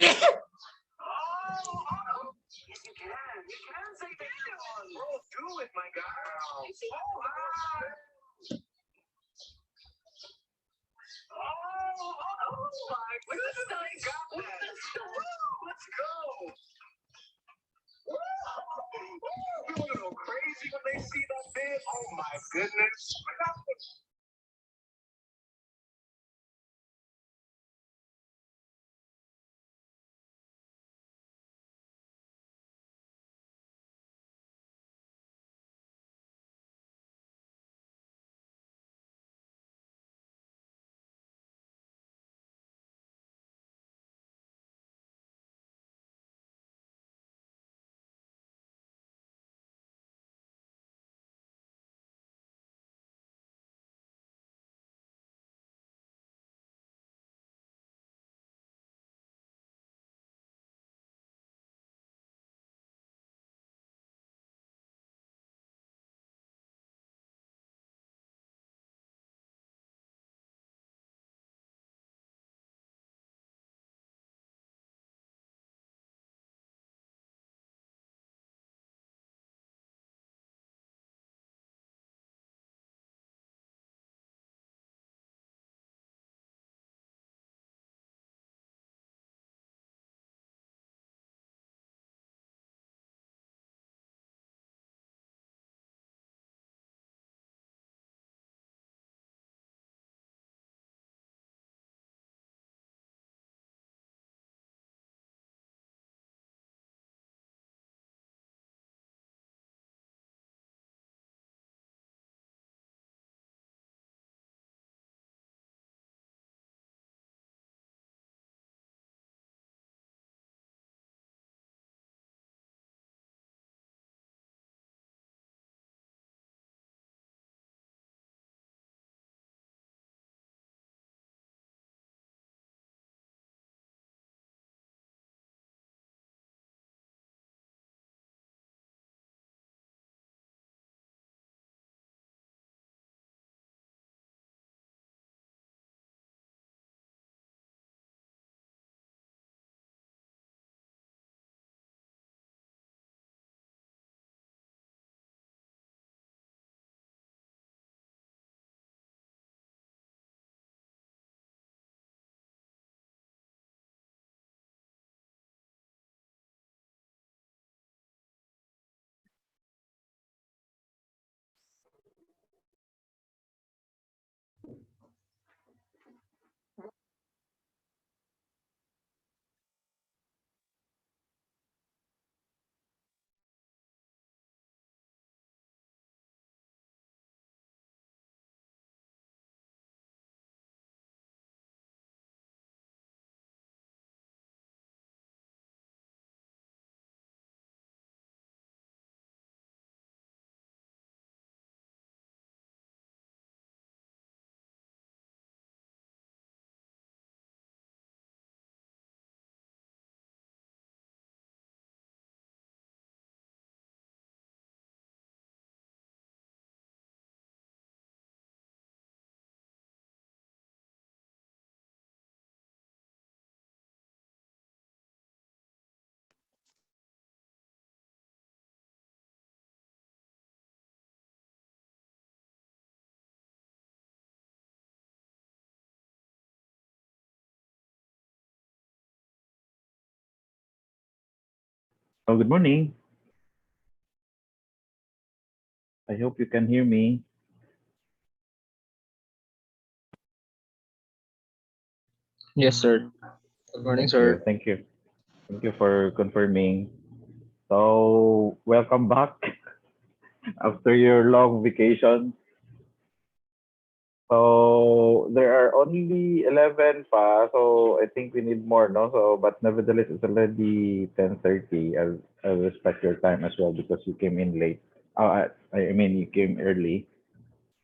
Oh, yes, you can. You can say that one. Roll through it, my girl. Oh, my goodness, I got that. Let's go. People are go crazy when they see that bit. Oh my goodness. Oh, good morning. I hope you can hear me. Yes, sir. Good morning, Thank you. sir. Thank you. Thank you for confirming. So, welcome back after your long vacation. So, there are only 11 pa, so I think we need more, no? So, but nevertheless, it's already 10:30. I'll respect your time as well because you came in late. I mean, you came early.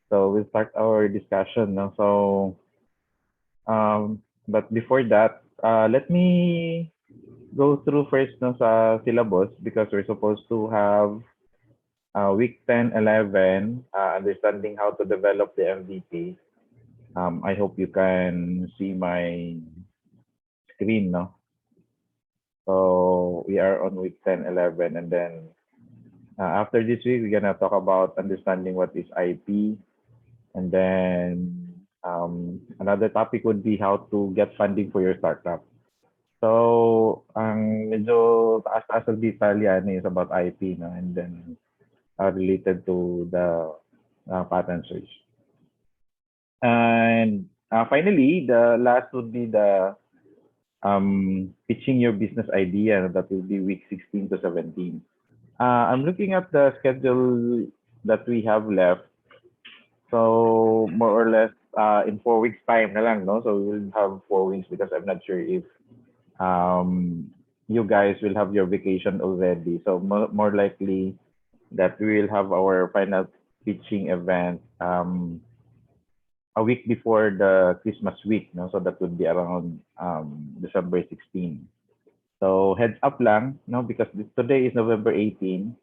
So, we'll start our discussion, no? So, but before that, let me go through first no, sa syllabus because we're supposed to have week 10, 11, understanding how to develop the MVP. I hope you can see my screen, no? So we are on week 10, 11, and then after this week, we're gonna talk about understanding what is IP, and then another topic would be how to get funding for your startup. So, ang medyo taas-taas ang detail yan is about IP, no? And then related to the patent search. And finally, the last would be the pitching your business idea. That will be week 16 to 17. I'm looking at the schedule that we have left. So more or less in 4 weeks time na lang, no? So we will have 4 weeks because I'm not sure if you guys will have your vacation already. So more likely that we will have our final pitching event a week before the Christmas week, no? So that would be around December 16. So heads up lang, no? Because today is November 18.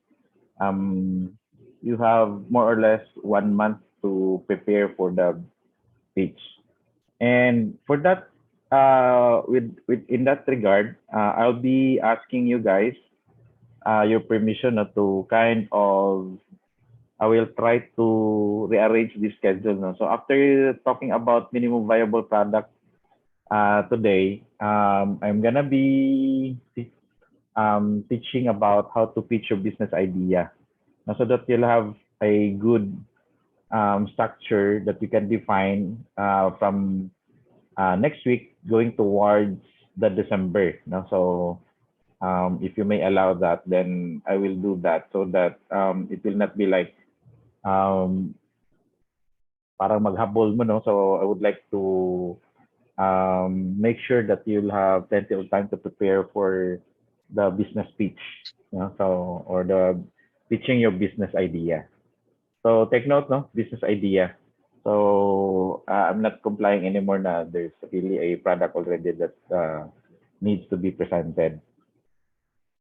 You have more or less 1 month to prepare for the pitch. And for that, with in that regard, I'll be asking you guys your permission to kind of I will try to rearrange this schedule. No? So after talking about minimum viable product today, I'm gonna be teaching about how to pitch your business idea, so that you'll have a good structure that you can define from next week going towards the December. No? So if you may allow that, then I will do that so that it will not be like um, parang maghabol mo, no? So I would like to make sure that you'll have plenty of time to prepare for the business pitch, you know? So or the pitching your business idea. So take note, no, business idea. So I'm not complying anymore. Na there's really a product already that needs to be presented.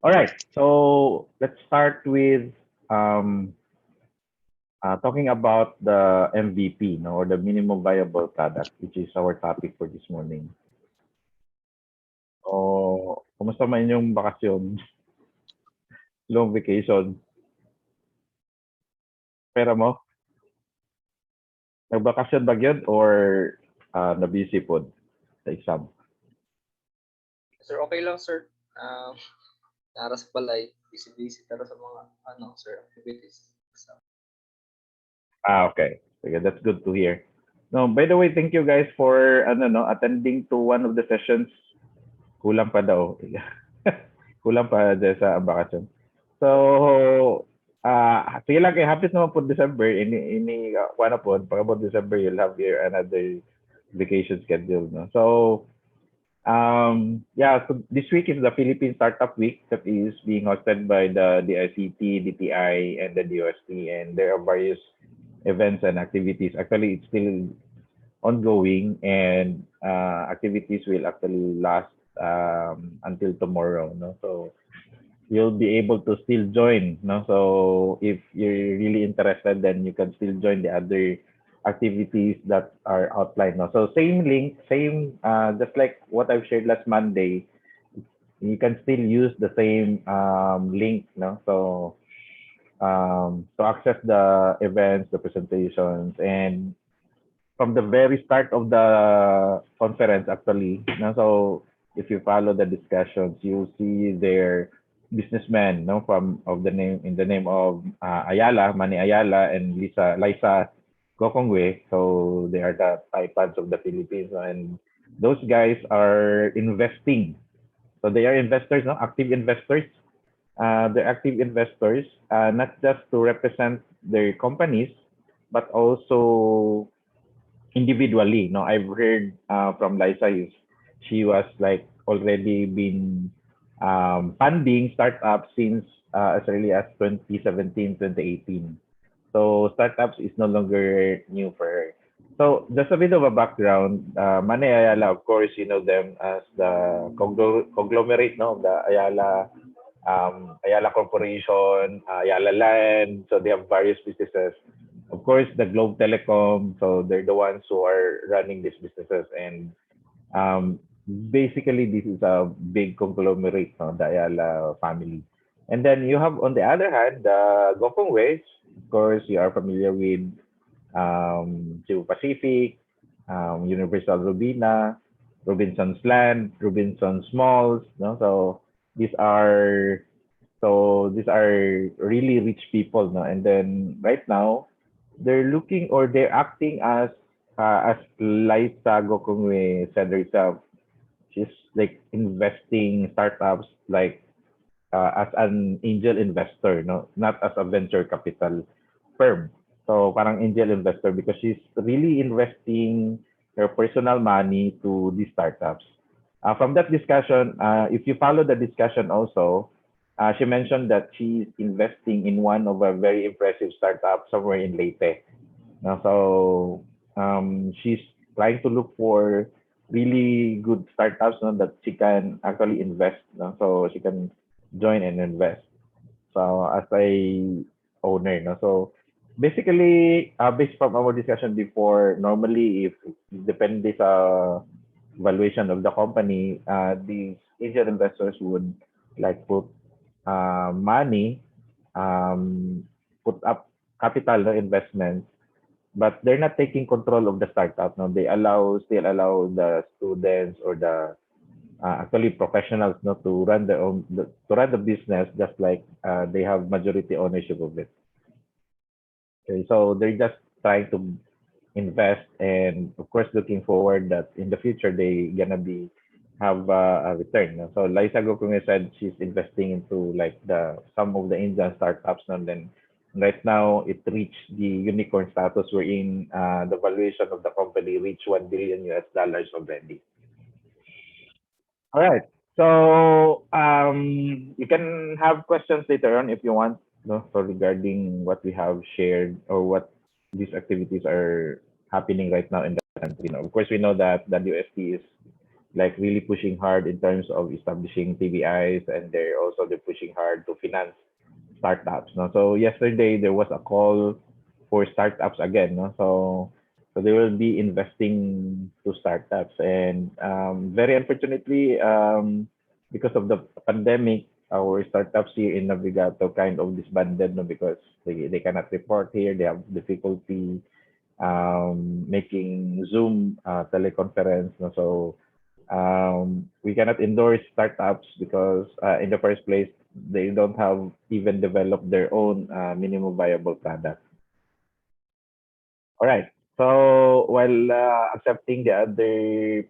All right. So let's start with um, talking about the MVP, no, or the minimum viable product, which is our topic for this morning. O, kumusta man yung bakasyon? Long vacation? Pera mo? Nagbakasyon ba yun or na-busy po sa exam? Sir, okay lang, sir. Nara sa balay, busy-busy pero sa mga, sir, activities. So, Okay. Sige, that's good to hear. No, by the way, thank you guys for attending to one of the sessions. Kulang pa daw. Kulang pa dyan sa bakasyon. So, sige lang, happy naman po December. Wala po, pagkabot December, you'll have your another vacation schedule. No? So, yeah, so this week is the Philippine Startup Week that is being hosted by the DICT, DTI, and the DOST, and there are various events and activities. Actually, it's still ongoing, and activities will actually last until tomorrow. No, so you'll be able to still join. No, so if you're really interested, then you can still join the other activities that are outlined. No, so same link, same just like what I've shared last Monday. You can still use the same link. No, so to access the events, the presentations, and from the very start of the conference, actually, no? So if you follow the discussions, you'll see their businessmen, no, from of the name in the name of Ayala, Manny Ayala, and Liza Gokongwe. So they are the iPads of the Philippines, and those guys are investing. So they are investors, no, active investors. They're active investors, not just to represent their companies, but also individually. No, I've heard from Liza is she was like already been funding startups since as early as 2017, 2018. So startups is no longer new for her. So just a bit of a background, Mane Ayala, of course, you know them as the conglomerate, no, of the Ayala Corporation, Ayala Land. So they have various businesses. Of course, the Globe Telecom. So they're the ones who are running these businesses. And basically this is a big conglomerate, no, the Ayala family. And then you have on the other hand the Gokong Ways. Of course, you are familiar with Cebu Pacific, Universal Robina, Robinson's Land, Robinson's Malls. No, these are these are really rich people. No, and then right now they're looking or they're acting as Liza Gokongwei said herself. She's like investing startups like as an angel investor, no, not as a venture capital firm. So parang angel investor because she's really investing her personal money to these startups. From that discussion, if you follow the discussion also, she mentioned that she's investing in one of a very impressive startup somewhere in Leyte. She's trying to look for really good startups, no, that she can actually invest, no, so she can join and invest. So as a owner, no, so basically, based from our discussion before, normally if depende sa valuation of the company, these angel investors would like put money, um, put up capital, no, investment, but they're not taking control of the startup. No, they still allow the students or the actually professionals, no, to run to run the business, just like they have majority ownership of it. Okay, so they're just trying to invest, and of course looking forward that in the future they gonna be have a return, no? So Liza Gokongwei said she's investing into like the some of the Indian startups, and then right now it reached the unicorn status wherein the valuation of the company reached $1 billion already. All right. So you can have questions later on if you want, no, so regarding what we have shared or what these activities are happening right now in the country. Now, of course, we know that WST is like really pushing hard in terms of establishing TBIs, and they're pushing hard to finance startups. No? So yesterday there was a call for startups again. No? So they will be investing to startups, and very unfortunately, because of the pandemic, our startups here in Navigato kind of disbanded, no, because they cannot report here. They have difficulty making Zoom teleconference. No? So we cannot endorse startups because in the first place they don't have even developed their own minimum viable product. All right. So while accepting the other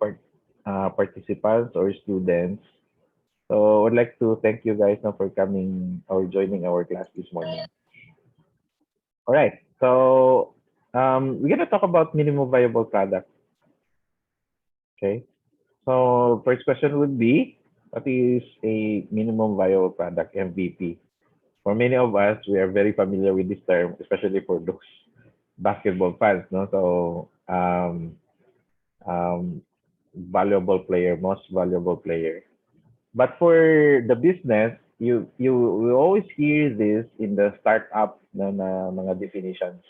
participants or students, so I would like to thank you guys now for coming or joining our class this morning. All right. So we're gonna talk about minimum viable product. Okay. So first question would be, what is a minimum viable product, MVP? For many of us, we are very familiar with this term, especially for those basketball fans. No, so um, valuable player, most valuable player. But for the business, you will always hear this in the startup na mga definitions,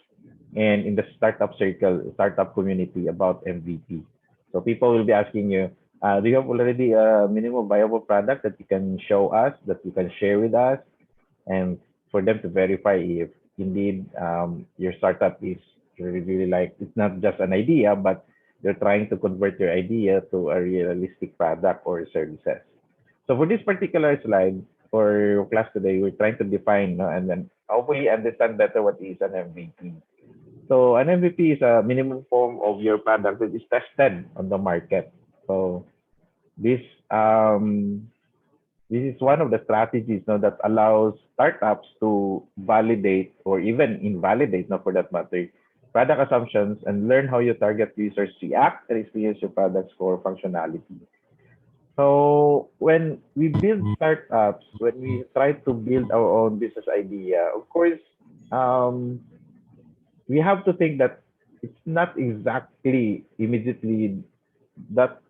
and in the startup circle, startup community about MVP. So people will be asking you, do you have already a minimum viable product that you can show us, that you can share with us, and for them to verify if indeed your startup is really like it's not just an idea, but they're trying to convert your idea to a realistic product or services. So for this particular slide for class today, we're trying to define, no, and then hopefully understand better what is an MVP. So an MVP is a minimum form of your product that is tested on the market. So this um, this is one of the strategies, no, that allows startups to validate or even invalidate, no, for that matter, product assumptions and learn how your target users react and experience your products for functionality. So when we build startups, when we try to build our own business idea, of course, um, we have to think that it's not exactly immediately that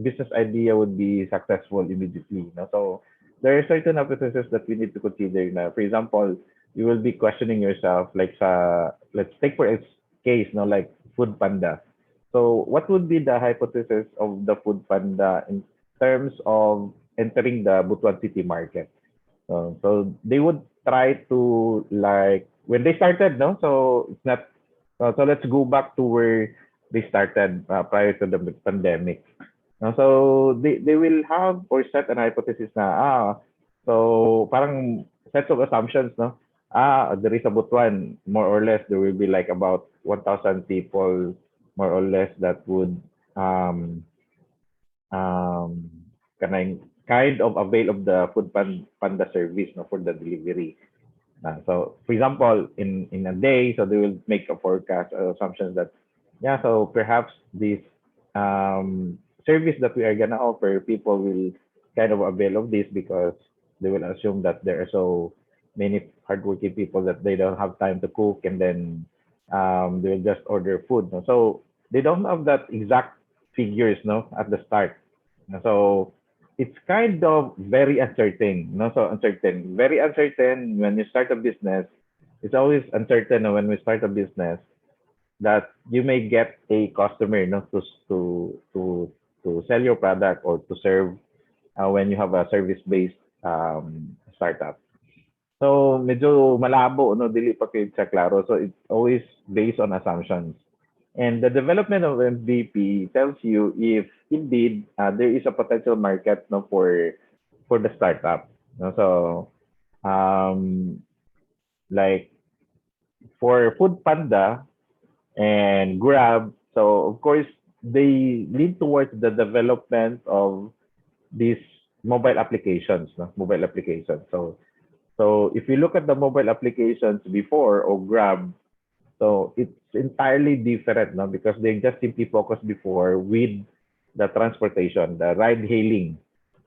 business idea would be successful immediately. No? So there are certain hypotheses that we need to consider. Now, for example, you will be questioning yourself, like let's take for its case, no, like Food Panda. So what would be the hypothesis of the Food Panda in terms of entering the Butuan City market? So they would try to like when they started, no? So it's not. So let's go back to where they started prior to the pandemic. So they will have or set an hypothesis na so parang sets of assumptions, no? There is a Butuan, more or less there will be like about 1,000 people more or less that would um um kind of avail of the panda service, no, for the delivery. So for example, in a day, so they will make a forecast assumptions that yeah, so perhaps this service that we are gonna offer, people will kind of avail of this because they will assume that there are so many hardworking people that they don't have time to cook, and then they will just order food. No? So they don't have that exact figures, no, at the start. So it's kind of very uncertain, no? So uncertain, very uncertain when you start a business. It's always uncertain when we start a business that you may get a customer, no, to sell your product or to serve when you have a service-based startup. So medyo malabo, no, dili pa kay sa klaro. So it's always based on assumptions. And the development of MVP tells you if indeed there is a potential market, no, for the startup. No? So um, like for Food Panda and Grab, so of course they lead towards the development of these mobile applications, no? Mobile applications. So if you look at the mobile applications before or Grab, so it's entirely different, no? Because they just simply focused before with the transportation, the ride hailing,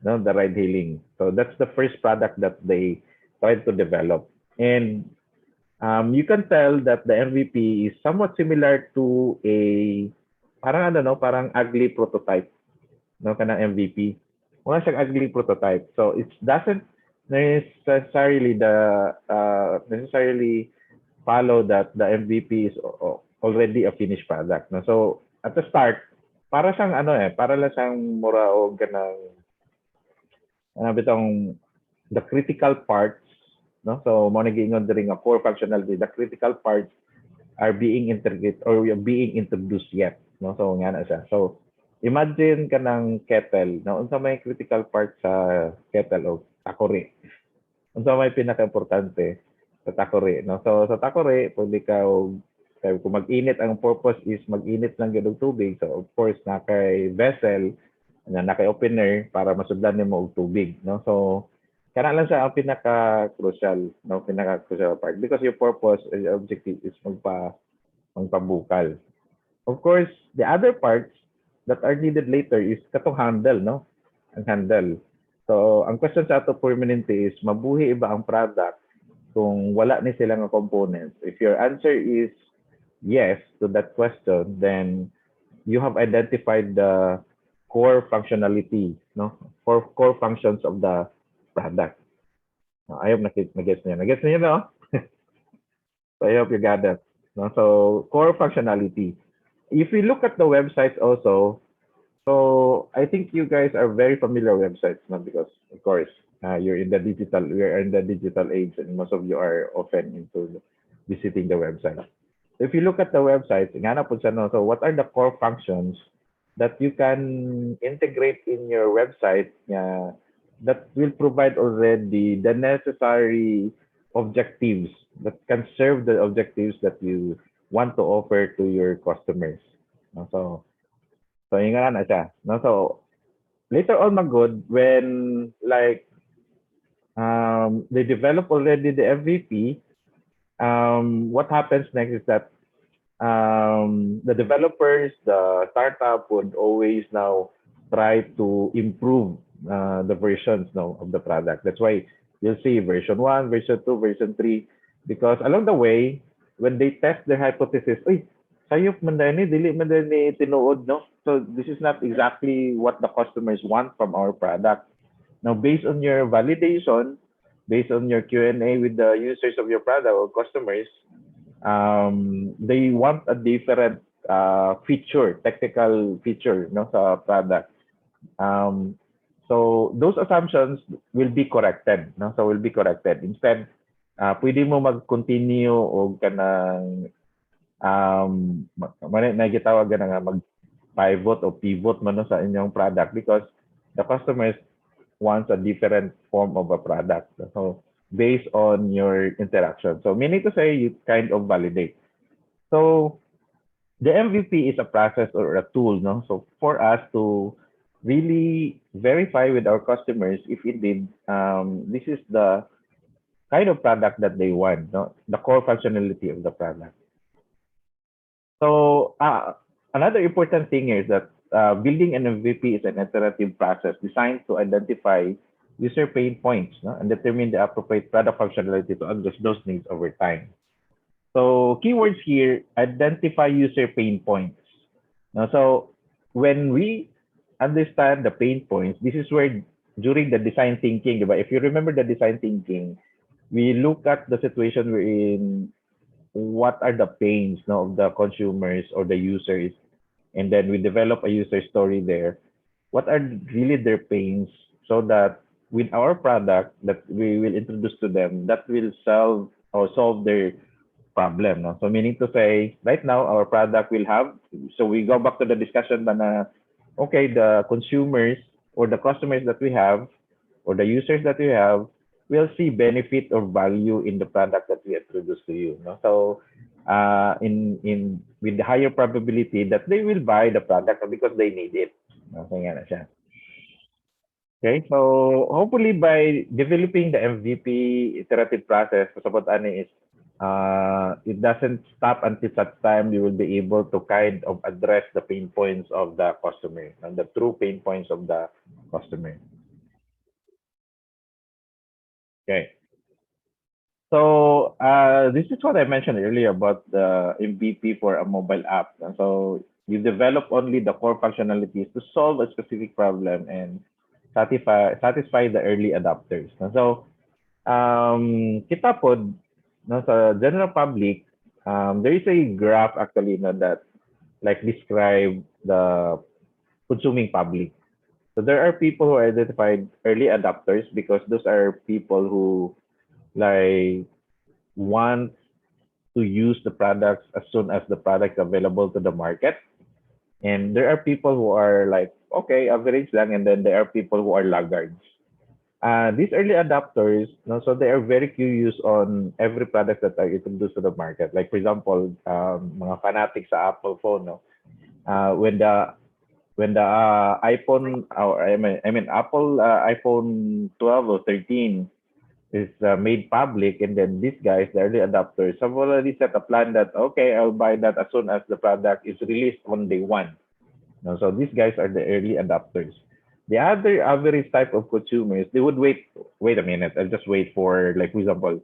no? The ride hailing. So that's the first product that they tried to develop. And you can tell that the MVP is somewhat similar to a parang ano, no? Parang ugly prototype, no? Kanang MVP. Wala siyang ugly prototype. So it doesn't necessarily necessarily follow that the MVP is already a finished product. No? So, at the start, para siyang ano para lang siyang mura o ganang bitong the critical parts, no? So, mo nag-iingon diri nga core functionality, the critical parts are being integrated or being introduced yet, no? So, nga na siya. So, imagine ka ng kettle, no? Unsa may critical part sa kettle o takore. Unsa may pinaka-importante sa takore, no? So sa takore, pwede ka kung mag-init, ang purpose is mag-init lang gyud og tubig. So of course na kay vessel, na kay opener para masudlan nimo og tubig, no? So kana lang siya ang pinaka-crucial, no? Pinaka-crucial part because your purpose and your objective is magpabukal. Of course, the other parts that are needed later is katong handle, no? Ang handle. So, ang question sa ato permanente is, mabuhi ba ang product kung wala ni sila nga components? If your answer is yes to that question, then you have identified the core functionality, no? Core functions of the product. I hope nag-guess niyo. Nag-guess niyo, no? So, I hope you got that. No? So, core functionality. If we look at the websites also, so I think you guys are very familiar with websites, no? Because of course you're in the digital, we are in the digital age, and most of you are often into visiting the website. If you look at the website, so what are the core functions that you can integrate in your website that will provide already the necessary objectives that can serve the objectives that you want to offer to your customers. No? So yung nga na siya. No? So later on magod when like they develop already the MVP, what happens next is that the developers, the startup would always now try to improve the versions now of the product. That's why you'll see version 1, version 2, version 3, because along the way, when they test their hypothesis, uy, sayop man dahil ni, dili man dahil ni tinuod, no? So this is not exactly what the customers want from our product. Now, based on your validation, based on your Q&A with the users of your product or customers, they want a different technical feature, no, sa product. Um, so those assumptions will be corrected, no? So will be corrected. Instead, pwede mo mag-continue o kanang may gitawag ka na nga mag-pivot o pivot man no, sa inyong product because the customers wants a different form of a product. So based on your interaction. So meaning to say you kind of validate. So the MVP is a process or a tool, no? So for us to really verify with our customers if indeed this is the kind of product that they want, no? The core functionality of the product. So another important thing is that building an MVP is an iterative process designed to identify user pain points, no? And determine the appropriate product functionality to address those needs over time. So keywords here, identify user pain points. Now, so when we understand the pain points, this is where during the design thinking, diba? If you remember the design thinking, we look at the situation we're in, what are the pains, no, of the consumers or the users, and then we develop a user story there. What are really their pains so that with our product that we will introduce to them, that will solve their problem. No? So meaning to say, right now, our product will have, so we go back to the discussion na, okay, the consumers or the customers that we have or the users that we have will see benefit or value in the product that we introduce to you. No? So in with the higher probability that they will buy the product because they need it. Okay, nga na siya. Okay, so hopefully by developing the MVP iterative process, what is it doesn't stop until such time you will be able to kind of address the pain points of the customer and the true pain points of the customer. Okay. So this is what I mentioned earlier about the MVP for a mobile app. And so you develop only the core functionalities to solve a specific problem and satisfy the early adopters. And so kita po, no, sa general public, there is a graph actually no, that like describe the consuming public. So there are people who are identified early adopters because those are people who like want to use the products as soon as the product available to the market. And there are people who are like, okay, average lang, and then there are people who are laggards. These early adopters, no, so they are very curious on every product that are introduced to the market. Like for example, mga fanatics sa Apple phone, no, when the iPhone, or I mean Apple iPhone 12 or 13 is made public, and then these guys, the early adopters, have already set a plan that okay, I'll buy that as soon as the product is released on day one. No, so these guys are the early adopters. The other average type of consumers, they would wait a minute, I'll just wait for, like, for example,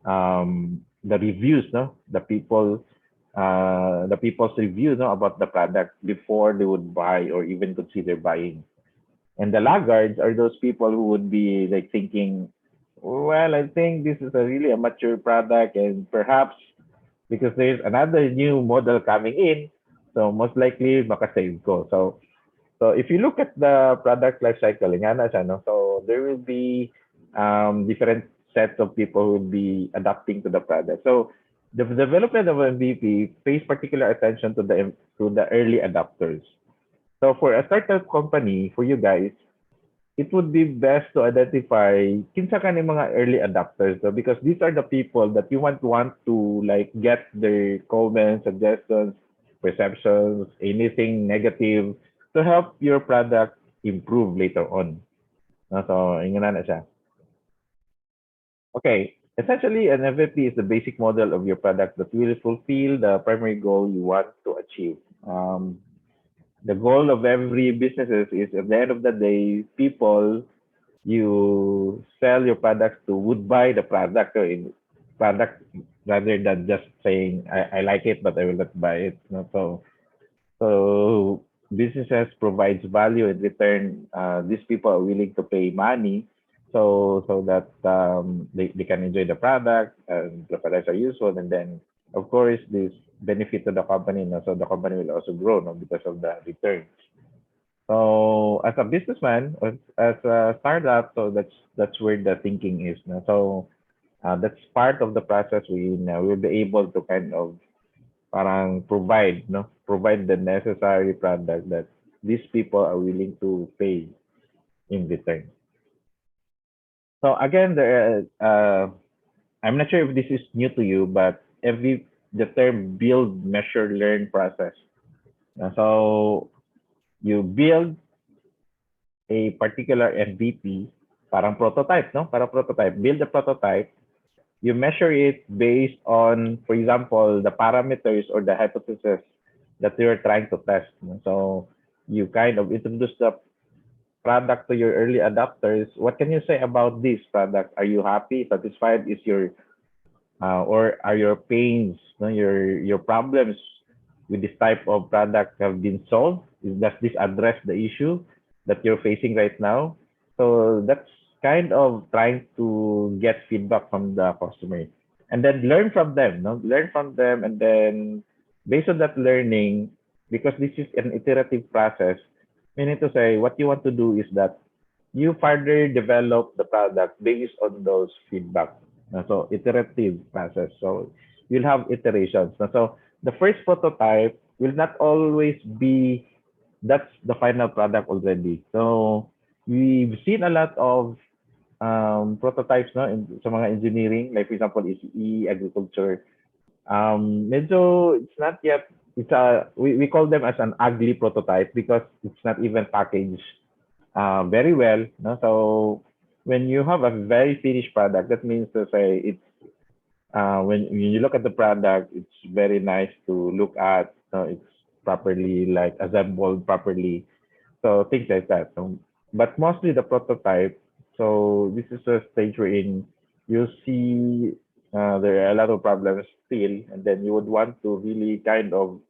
the reviews, no? The people's reviews, no, about the product before they would buy or even consider buying. And the laggards are those people who would be like thinking, well, I think this is a really a mature product, and perhaps because there's another new model coming in, so most likely makasave ko. So if you look at the product life cycle, no? So there will be different sets of people who will be adapting to the product. So the development of MVP pays particular attention to the early adopters. So for a startup company, for you guys, it would be best to identify kinsa ka ni mga early adopters, because these are the people that you want to like get their comments, suggestions, perceptions, anything negative to help your product improve later on. So, ingon na siya. Okay, essentially an MVP is the basic model of your product that will fulfill the primary goal you want to achieve. The goal of every business is at the end of the day, people you sell your products to would buy the product or in product rather than just saying I like it but I will not buy it. So businesses provides value in return. These people are willing to pay money so that they can enjoy the product and the products are useful, and then of course this benefit to the company, no? So the company will also grow, no, because of the returns. So as a businessman, as a startup, so that's where the thinking is, no? So that's part of the process. We'll be able to kind of parang provide, no, provide the necessary product that these people are willing to pay in return. So again, I'm not sure if this is new to you, but the term build, measure, learn process. So you build a particular MVP, parang prototype, no? Parang prototype. Build a prototype. You measure it based on, for example, the parameters or the hypothesis that you're trying to test. No? So you kind of introduce the product to your early adopters. What can you say about this product? Are you happy, satisfied? Is your or are your pains, no, your problems with this type of product have been solved? Does this address the issue that you're facing right now? So that's kind of trying to get feedback from the customer and then learn from them, no? Learn from them, and then based on that learning, because this is an iterative process, meaning to say what you want to do is that you further develop the product based on those feedback. So iterative process. So you'll have iterations. So the first prototype will not always be that's the final product already. So we've seen a lot of prototypes, no, in sa mga engineering, like for example ECE, agriculture. Medyo it's not yet, we call them as an ugly prototype because it's not even packaged very well. No? So when you have a very finished product, that means to say it's when you look at the product, it's very nice to look at. It's properly like assembled properly. So things like that. So, but mostly the prototype. So this is a stage wherein you see there are a lot of problems still, and then you would want to really kind of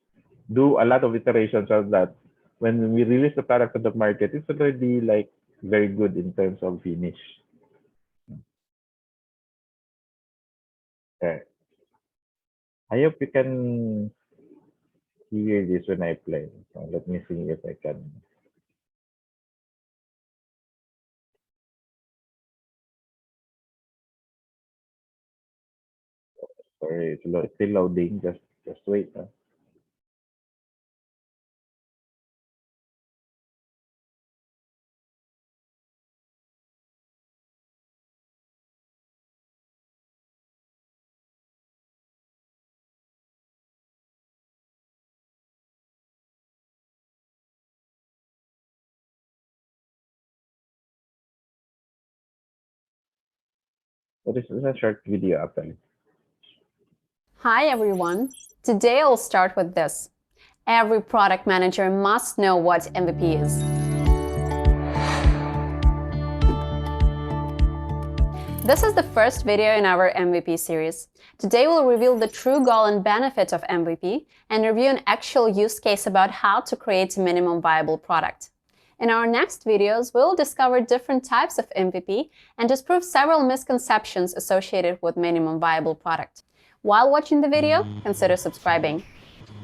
do a lot of iterations so that when we release the product to the market, it's already like very good in terms of finish. Okay. I hope you can hear this when I play. So let me see if I can. Sorry, it's still loading. Just wait. But this is a short video actually. Hi everyone. Today I'll start with this. Every product manager must know what MVP is. This is the first video in our MVP series. Today we'll reveal the true goal and benefit of MVP and review an actual use case about how to create a minimum viable product. In our next videos, we'll discover different types of MVP and disprove several misconceptions associated with minimum viable product. While watching the video, consider subscribing.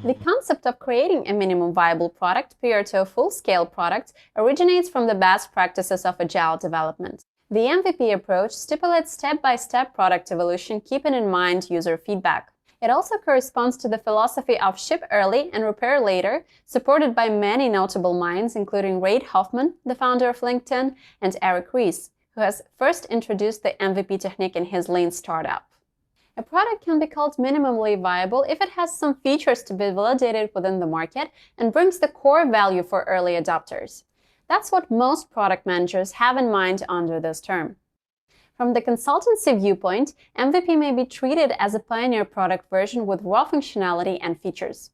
The concept of creating a minimum viable product prior to a full-scale product originates from the best practices of agile development. The MVP approach stipulates step-by-step product evolution, keeping in mind user feedback. It also corresponds to the philosophy of ship early and repair later, supported by many notable minds, including Reid Hoffman, the founder of LinkedIn, and Eric Ries, who has first introduced the MVP technique in his Lean startup. A product can be called minimally viable if it has some features to be validated within the market and brings the core value for early adopters. That's what most product managers have in mind under this term. From the consultancy viewpoint, MVP may be treated as a pioneer product version with raw functionality and features.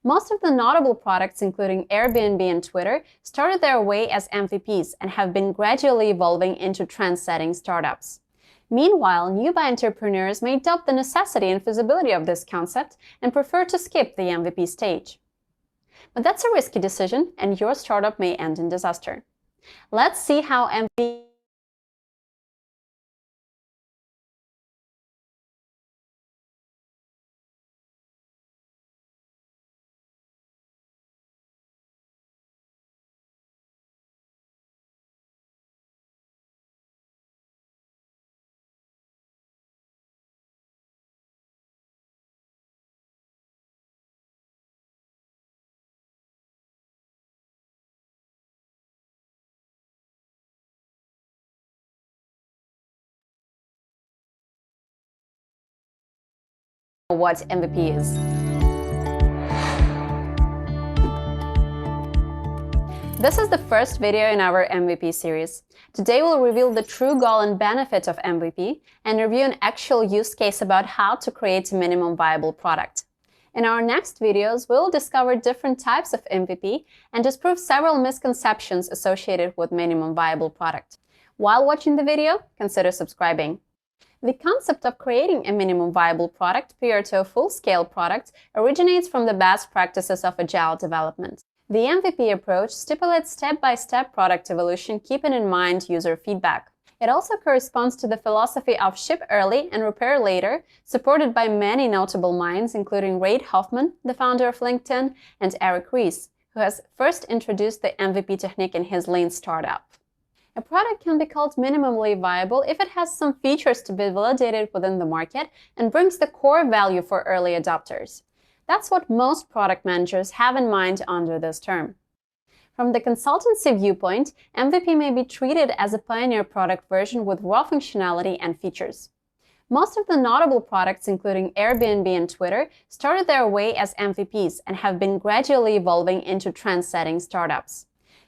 Most of the notable products, including Airbnb and Twitter, started their way as MVPs and have been gradually evolving into trend-setting startups. Meanwhile, newbie entrepreneurs may doubt the necessity and feasibility of this concept and prefer to skip the MVP stage. But that's a risky decision, and your startup may end in disaster. Let's see how MVP what MVP is. This is the first video in our MVP series. Today we'll reveal the true goal and benefit of MVP and review an actual use case about how to create a minimum viable product. In our next videos, we'll discover different types of MVP and disprove several misconceptions associated with minimum viable product. While watching the video, consider subscribing. The concept of creating a minimum viable product prior to a full-scale product originates from the best practices of agile development. The MVP approach stipulates step-by-step product evolution, keeping in mind user feedback. It also corresponds to the philosophy of ship early and repair later, supported by many notable minds, including Reid Hoffman, the founder of LinkedIn, and Eric Ries, who has first introduced the MVP technique in his Lean startup. A product can be called minimally viable if it has some features to be validated within the market and brings the core value for early adopters. That's what most product managers have in mind under this term. From the consultancy viewpoint, MVP may be treated as a pioneer product version with raw functionality and features. Most of the notable products, including Airbnb and Twitter, started their way as MVPs and have been gradually evolving into trend-setting startups.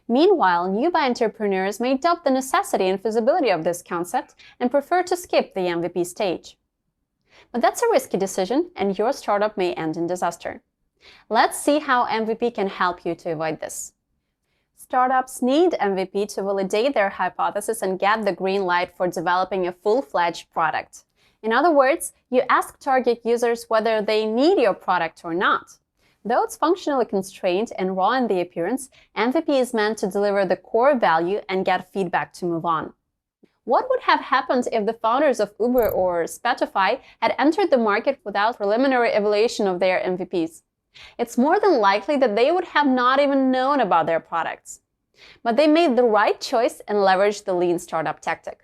Meanwhile, newbie entrepreneurs may doubt the necessity and feasibility of this concept and prefer to skip the MVP stage. But that's a risky decision, and your startup may end in disaster. Let's see how MVP can help you to avoid this. Startups need MVP to validate their hypothesis and get the green light for developing a full-fledged product. In other words, you ask target users whether they need your product or not. Though it's functionally constrained and raw in the appearance, MVP is meant to deliver the core value and get feedback to move on. What would have happened if the founders of Uber or Spotify had entered the market without preliminary evaluation of their MVPs? It's more than likely that they would have not even known about their products. But they made the right choice and leveraged the Lean startup tactic.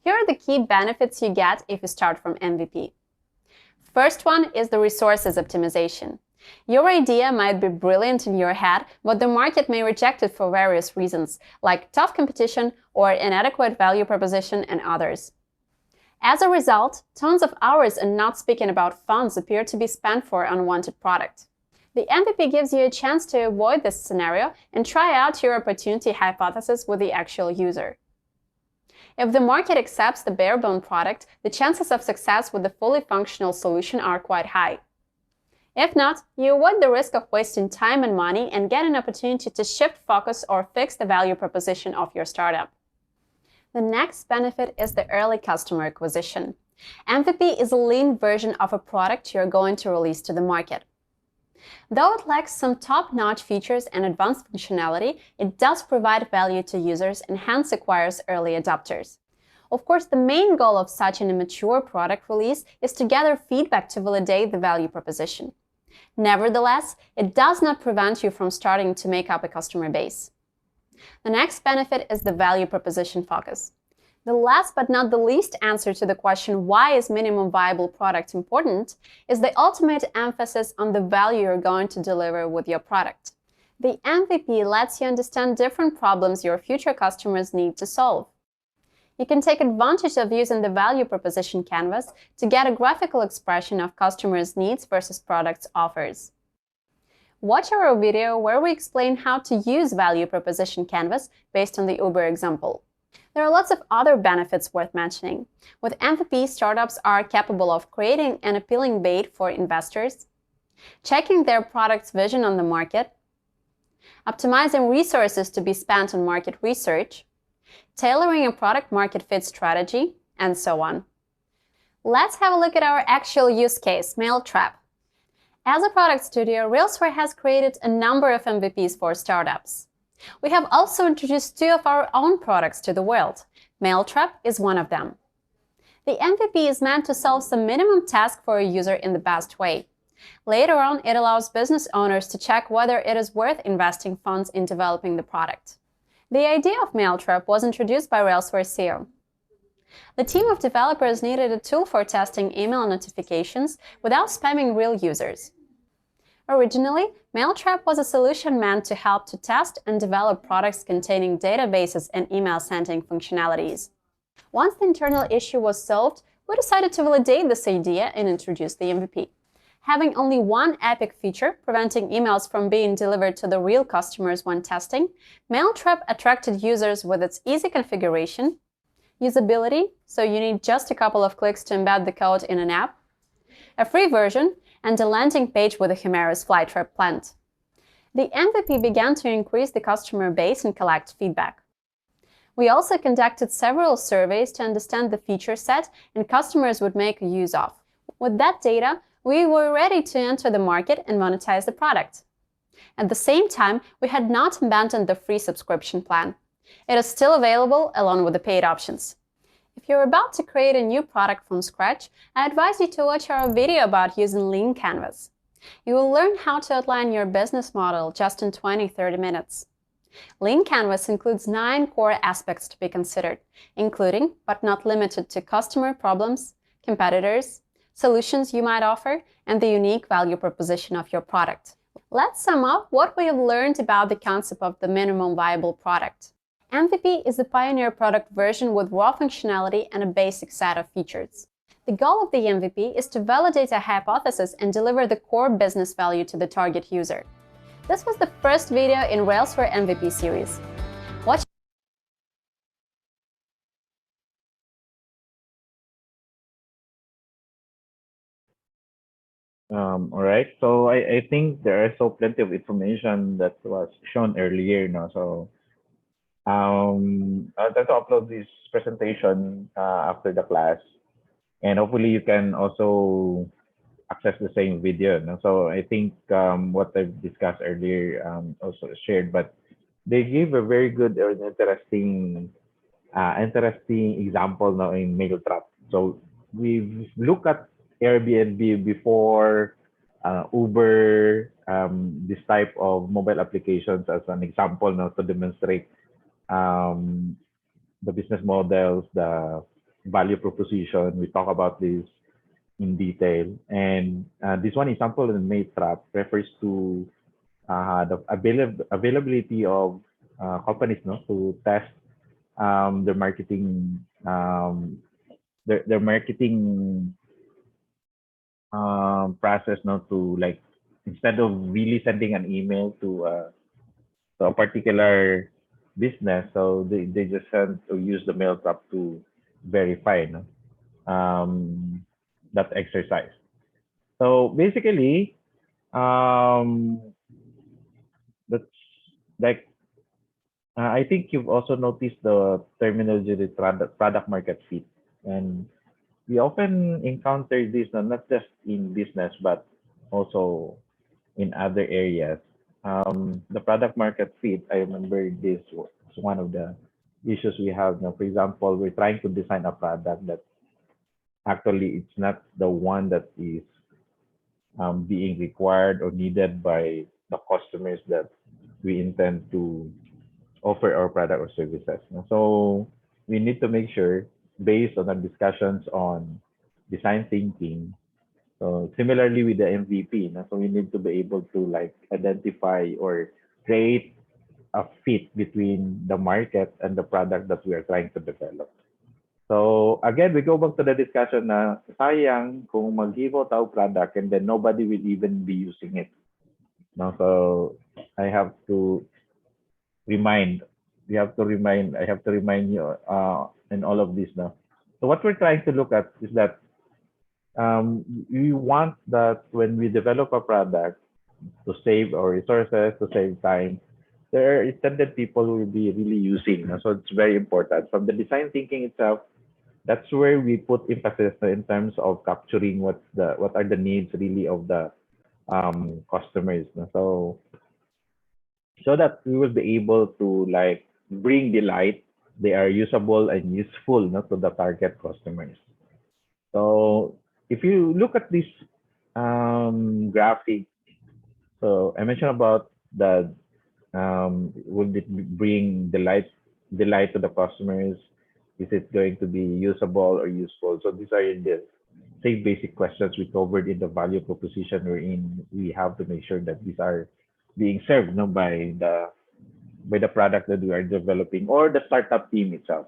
Here are the key benefits you get if you start from MVP. First one is the resources optimization. Your idea might be brilliant in your head, but the market may reject it for various reasons, like tough competition or inadequate value proposition and others. As a result, tons of hours and not speaking about funds appear to be spent for unwanted product. The MVP gives you a chance to avoid this scenario and try out your opportunity hypothesis with the actual user. If the market accepts the bare-bone product, the chances of success with the fully functional solution are quite high. If not, you avoid the risk of wasting time and money and get an opportunity to shift focus or fix the value proposition of your startup. The next benefit is the early customer acquisition. MVP is a lean version of a product you're going to release to the market. Though it lacks some top-notch features and advanced functionality, it does provide value to users and hence acquires early adopters. Of course, the main goal of such an immature product release is to gather feedback to validate the value proposition. Nevertheless, it does not prevent you from starting to make up a customer base. The next benefit is the value proposition focus. The last but not the least answer to the question, why is minimum viable product important, is the ultimate emphasis on the value you're going to deliver with your product. The MVP lets you understand different problems your future customers need to solve. You can take advantage of using the value proposition canvas to get a graphical expression of customers' needs versus products' offers. Watch our video where we explain how to use value proposition canvas based on the Uber example. There are lots of other benefits worth mentioning. With MVP, startups are capable of creating an appealing bait for investors, checking their product's vision on the market, optimizing resources to be spent on market research, tailoring a product market fit strategy, and so on. Let's have a look at our actual use case, Mailtrap. As a product studio, Railsware has created a number of MVPs for startups. We have also introduced 2 of our own products to the world. Mailtrap is one of them. The MVP is meant to solve some minimum task for a user in the best way. Later on, it allows business owners to check whether it is worth investing funds in developing the product. The idea of Mailtrap was introduced by Railsware CEO. The team of developers needed a tool for testing email notifications without spamming real users. Originally, Mailtrap was a solution meant to help to test and develop products containing databases and email sending functionalities. Once the internal issue was solved, we decided to validate this idea and introduce the MVP. Having only one epic feature, preventing emails from being delivered to the real customers when testing, Mailtrap attracted users with its easy configuration, usability, so you need just a couple of clicks to embed the code in an app, a free version, and a landing page with a humorous flytrap plant. The MVP began to increase the customer base and collect feedback. We also conducted several surveys to understand the feature set and customers would make use of. With that data, we were ready to enter the market and monetize the product. At the same time, we had not abandoned the free subscription plan. It is still available along with the paid options. If you're about to create a new product from scratch, I advise you to watch our video about using Lean Canvas. You will learn how to outline your business model just in 20-30 minutes. Lean Canvas includes 9 core aspects to be considered, including, but not limited to, customer problems, competitors, solutions you might offer, and the unique value proposition of your product. Let's sum up what we have learned about the concept of the minimum viable product. MVP is a pioneer product version with raw functionality and a basic set of features. The goal of the MVP is to validate a hypothesis and deliver the core business value to the target user. This was the first video in Rails for MVP series. Watch All right. So I think there are so plenty of information that was shown earlier, no? So I'll try to upload this presentation after the class, and hopefully you can also access the same video, no? So I think what I've discussed earlier also shared, but they gave a very good or interesting example now in Mailtrap. So we've looked at Airbnb before, Uber, this type of mobile applications as an example now to demonstrate the business models, the value proposition. We talk about this in detail. And this one example in Mailtrap refers to the availability of companies, no, to test their marketing their marketing process, now to, like, instead of really sending an email to a particular business, so they just send to use the Mailtrap to verify, no, that exercise. So basically, that's like I think you've also noticed the terminology, the product market fit, and we often encounter this not just in business but also in other areas. The product market fit, I remember this was one of the issues we have now. For example, we're trying to design a product that actually it's not the one that is being required or needed by the customers that we intend to offer our product or services. So we need to make sure, based on the discussions on design thinking, so similarly with the MVP, so we need to be able to, like, identify or create a fit between the market and the product that we are trying to develop. So again, we go back to the discussion na sayang kung mag-evo tayo product and then nobody will even be using it. No, so I have to remind I have to remind you in all of this now. So what we're trying to look at is that we want that when we develop a product, to save our resources, to save time, there are intended people who will be really using. So it's very important. From the design thinking itself, that's where we put emphasis in terms of capturing what are the needs really of the customers. So that we will be able to, like, bring delight. They are usable and useful, to the target customers. So if you look at this graphic, so I mentioned about the would it bring delight to the customers? Is it going to be usable or useful? So these are the same basic questions we covered in the value proposition wherein we have to make sure that these are being served by the product that we are developing or the startup team itself.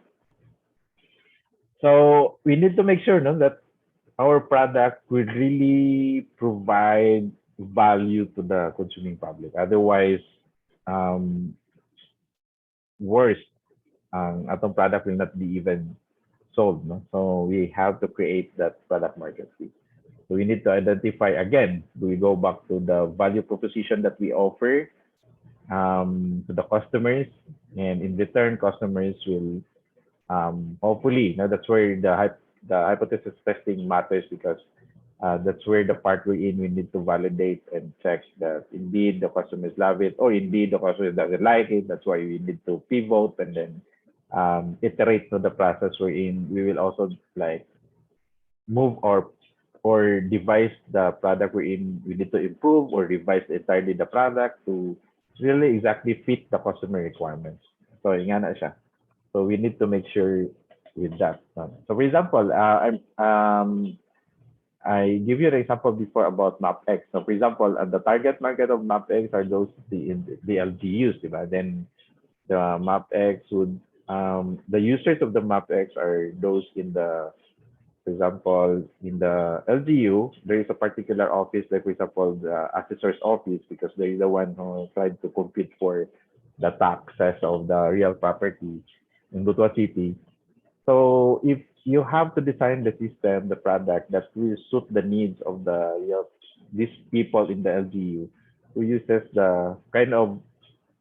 So we need to make sure that our product would really provide value to the consuming public. Otherwise, um, worse, ang atong product will not be even sold. No? So we have to create that product market fit. So we need to identify again. Do we go back to the value proposition that we offer to the customers, and in return, customers will hopefully. Now that's where the hypothesis testing matters because that's where the part we're in. We need to validate and check that indeed the customers love it or indeed the customers doesn't like it. That's why we need to pivot and then iterate to the process we're in. We will also like move or devise the product we're in. We need to improve or revise entirely the product to really exactly fit the customer requirements. So, nga na siya. So we need to make sure with that. So for example, I give you an example before about MapX. So for example, the target market of MapX are those the LGUs, diba? Then the MapX would the users of the MapX are those in the, for example, in the LGU, there is a particular office, like for example, the assessor's office, because they're the one who tried to compete for the taxes of the real property in Butuan City. So if you have to design the system, the product that will suit the needs of these people in the LGU who uses the kind of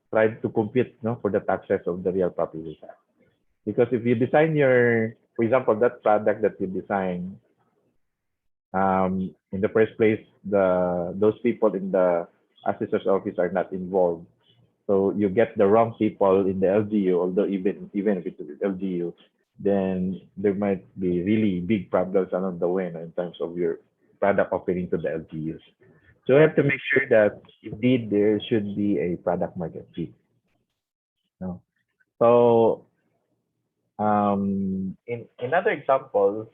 try to compete for the taxes of the real property tax. Because if you design for example, that product that you design, in the first place, those people in the assessor's office are not involved. So you get the wrong people in the LGU, although even if it's LGU, then there might be really big problems along the way in terms of your product offering to the LGUs. So we have to make sure that indeed there should be a product market fit. No? So in other examples,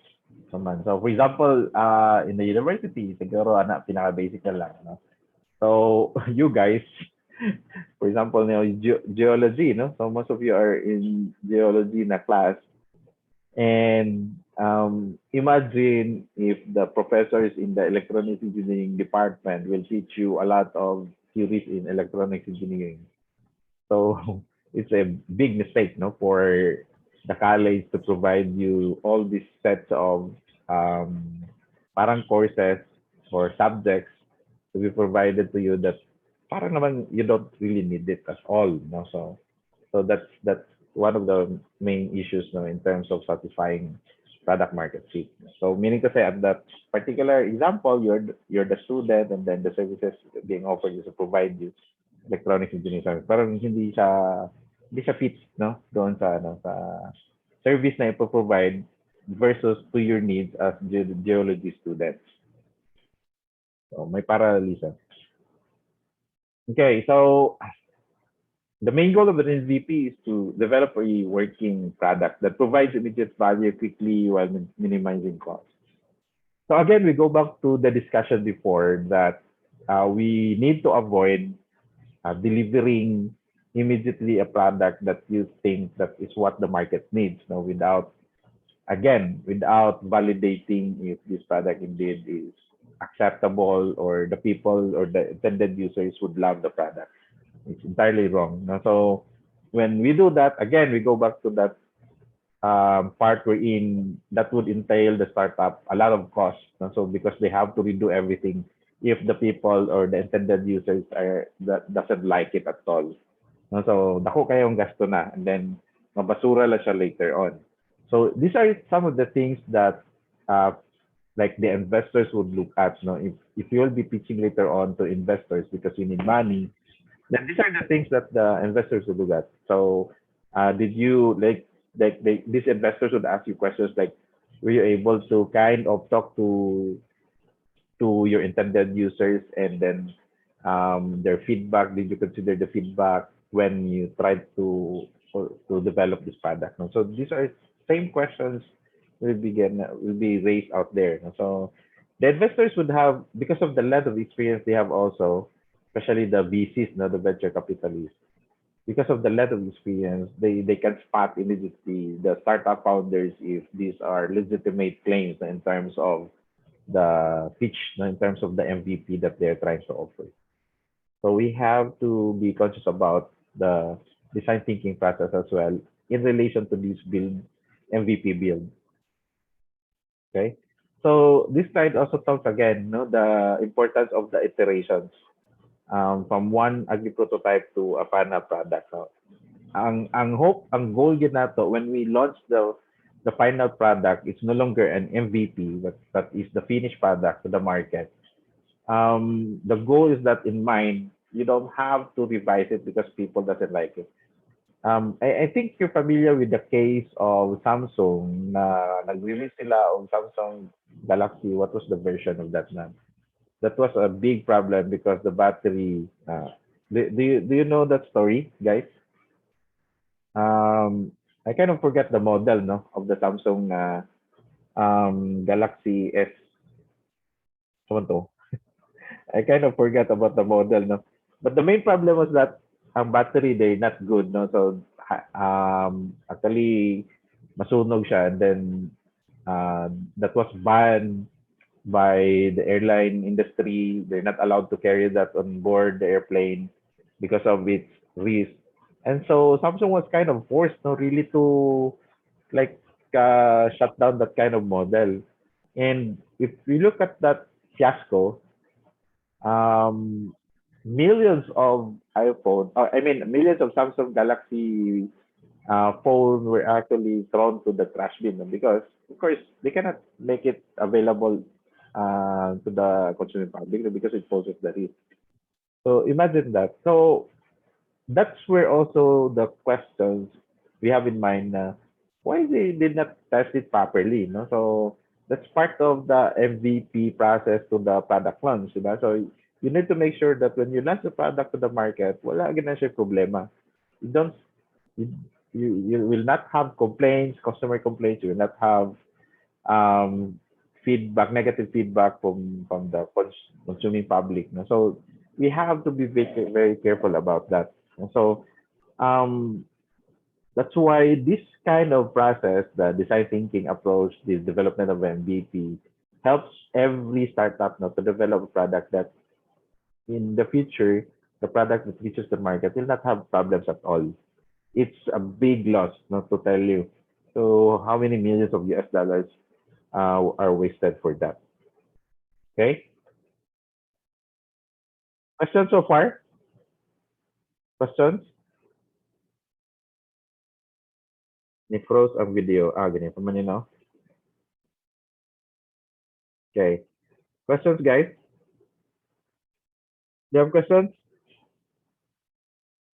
so for example, in the university, siguro pinaka-basic na lang. No? So you guys, for example, geology, no? So most of you are in geology na class. And imagine if the professors in the electronics engineering department will teach you a lot of theories in electronics engineering. So it's a big mistake, no, for the college to provide you all these sets of parang courses or subjects to be provided to you that parang naman you don't really need it at all, no? So that's one of the main issues, no, in terms of satisfying product market fit. So meaning to say, at that particular example, you're the student, and then the services being offered is to provide you electronics engineering service. Parang hindi siya fit, no, doon sa service na ipo-provide versus to your needs as geology students. So may paralisa. Okay, so the main goal of an MVP is to develop a working product that provides immediate value quickly while minimizing costs. So again, we go back to the discussion before that we need to avoid delivering immediately a product that you think that is what the market needs, without validating if this product indeed is acceptable or the people or the intended users would love the product. It's entirely wrong. So when we do that, again, we go back to that part we're in, that would entail the startup a lot of costs. So because they have to redo everything if the people or the intended users that doesn't like it at all. So dako kayong gasto na, and then mabasura la siya later on. So these are some of the things that like the investors would look at. If you will be pitching later on to investors because you need money, then these are the things that the investors would look at. So did you these investors would ask you questions like, were you able to kind of talk to your intended users, and then their feedback? Did you consider the feedback when you tried to develop this product? So these are same questions will be raised out there. So the investors would have, because of the level of experience they have also, especially the VCs, the venture capitalists, because of the level of experience, they can spot immediately the startup founders if these are legitimate claims in terms of the pitch, no, in terms of the MVP that they're trying to offer. So we have to be conscious about the design thinking process as well in relation to this build MVP build. Okay. So this slide also talks again, no, the importance of the iterations from one ugly prototype to a final product. No? Ang goal yun nato when we launch the final product, it's no longer an MVP, but that is the finished product to the market. The goal is that in mind, you don't have to revise it because people doesn't like it. I think you're familiar with the case of Samsung na nag-release sila of Samsung Galaxy. What was the version of that na? That was a big problem because the battery. Do you know that story, guys? I kind of forget the model, no, of the Samsung Galaxy S. Ano to? I kind of forget about the model, no. But the main problem was that ang battery they not good, no. So actually masunog siya, and then that was banned by the airline industry. They're not allowed to carry that on board the airplane because of its risk. And so Samsung was kind of forced, no, really to like shut down that kind of model. And if we look at that fiasco, millions of iPhone, I mean, millions of Samsung Galaxy phone were actually thrown to the trash bin, no? Because, of course, they cannot make it available to the consumer public, no, because it poses the risk. So imagine that. So that's where also the questions we have in mind, why they did not test it properly, no? So that's part of the MVP process to the product launch, diba? So you need to make sure that when you launch the product to the market, wala gina siya problema. You don't you, you will not have complaints, customer complaints. You will not have feedback, negative feedback from the consuming public, no? So we have to be very, very careful about that. So that's why this kind of process, the design thinking approach, the development of MVP, helps every startup now to develop a product that in the future, the product that reaches the market will not have problems at all. It's a big loss, not to tell you. So how many millions of US dollars are wasted for that? Okay. Questions so far? Questions? Ni-froze ang video. Ganyan pa man yun, no? Okay. Questions, guys? Do you have questions?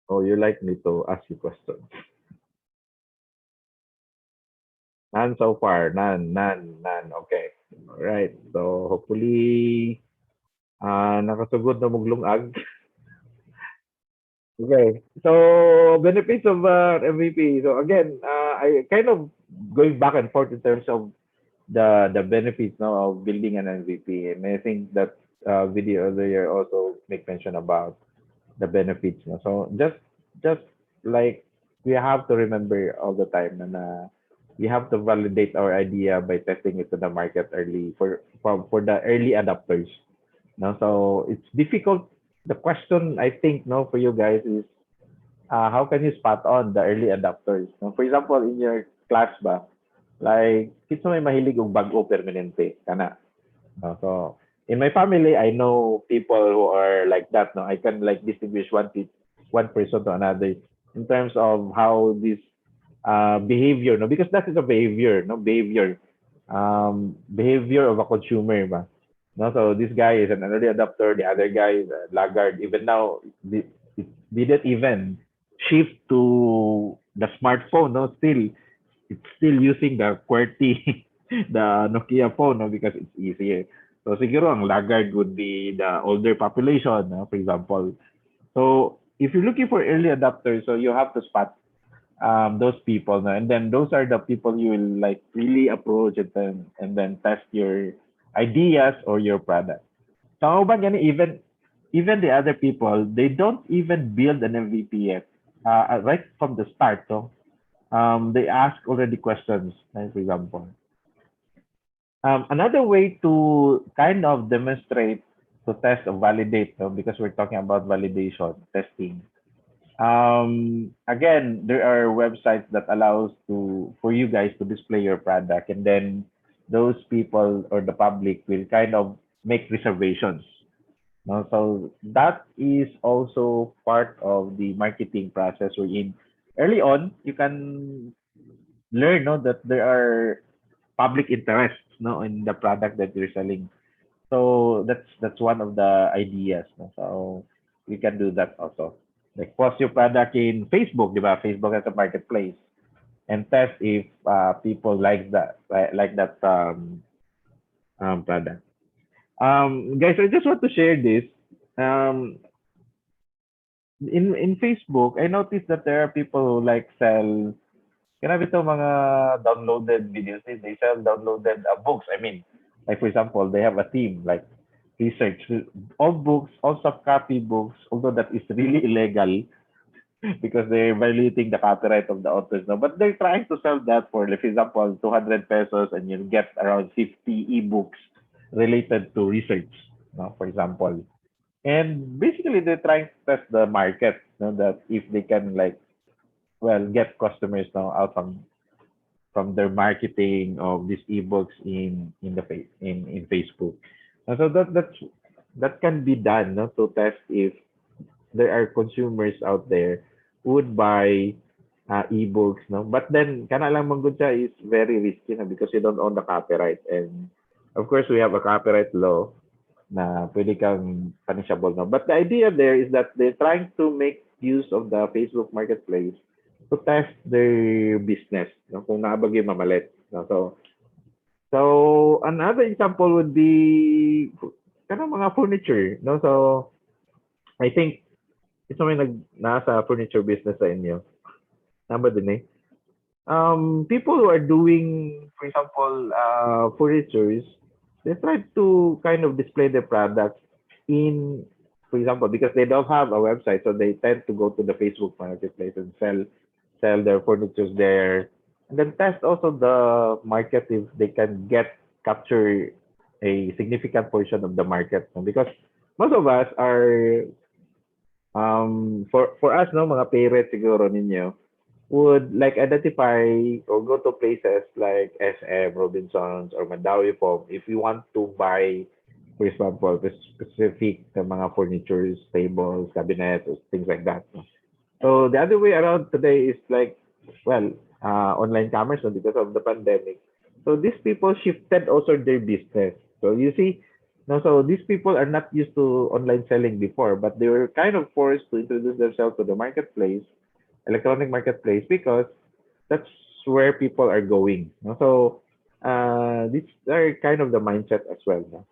Oh, you like me to ask you questions. None so far. None. Okay. All right. So, hopefully, nakasugod na maglungag. Okay. So, benefits of MVP. So, again, I kind of going back and forth in terms of the benefits now of building an MVP. And I think that video earlier also make mention about the benefits. No? So, just like we have to remember all the time na we have to validate our idea by testing it to the market early for the early adopters. No, so it's difficult. The question I think no for you guys is how can you spot on the early adopters? No? For example, in your class ba, like kinsa may mahilig og bag-o permanente kana. No? So in my family, I know people who are like that. No, I can like distinguish one person to another in terms of how this behavior, no, because that is a behavior, no, behavior of a consumer, ba? No, so this guy is an early adopter, the other guy is a laggard. Even now, it didn't even shift to the smartphone, no, still it's still using the QWERTY, the Nokia phone, no, because it's easier. So siguro ang laggard would be the older population, no, for example. So if you're looking for early adopters, so you have to spot those people, no? And then those are the people you will like really approach it and then test your ideas or your product. So ba gani, even the other people, they don't even build an MVP yet. Right from the start, so they ask already questions, like for example. Another way to kind of demonstrate, to test or validate, no, because we're talking about validation testing. Again, there are websites that allows to for you guys to display your product, and then those people or the public will kind of make reservations. No? So that is also part of the marketing process. Wherein early on you can learn, no, that there are public interests, no, in the product that you're selling. So that's one of the ideas. No? So you can do that also. Like post your product in Facebook, di ba? Facebook as a marketplace, and test if people like that product. Guys, I just want to share this. Um, in Facebook, I noticed that there are people who like sell. Grabe ito mga downloaded videos. They sell downloaded books. I mean, like for example, they have a theme like research. All books, all soft copy books, although that is really illegal because they're violating the copyright of the authors. No? But they're trying to sell that for, like, for example, 200 pesos and you'll get around 50 ebooks related to research, no? For example. And basically, they're trying to test the market, no? That if they can, like, well, get customers now out from their marketing of these ebooks in the in Facebook. So that can be done, no, to test if there are consumers out there who would buy ebooks, no. But then kana lang manggod siya is very risky, no, because you don't own the copyright, and of course we have a copyright law na pwede kang punishable, no. But the idea there is that they're trying to make use of the Facebook Marketplace to test their business, no, kung naabagay mamalit. No? So another example would be kanang mga furniture, no. So I think ito may nasa furniture business sa inyo. Tama din eh. People who are doing, for example, furnitures, they try to kind of display their products in, for example, because they don't have a website, so they tend to go to the Facebook Marketplace and sell their furnitures there, and then test also the market if they can capture a significant portion of the market, no? Because most of us are for us, no, mga parents siguro ninyo would like identify or go to places like SM, Robinsons, or Mandawi po if you want to buy, for example, the specific mga furnitures, tables, cabinets, or things like that. No? So the other way around today is like, well, online commerce, no, because of the pandemic. So these people shifted also their business. So you see, no, so these people are not used to online selling before, but they were kind of forced to introduce themselves to the marketplace, electronic marketplace, because that's where people are going. No? So these are kind of the mindset as well, no?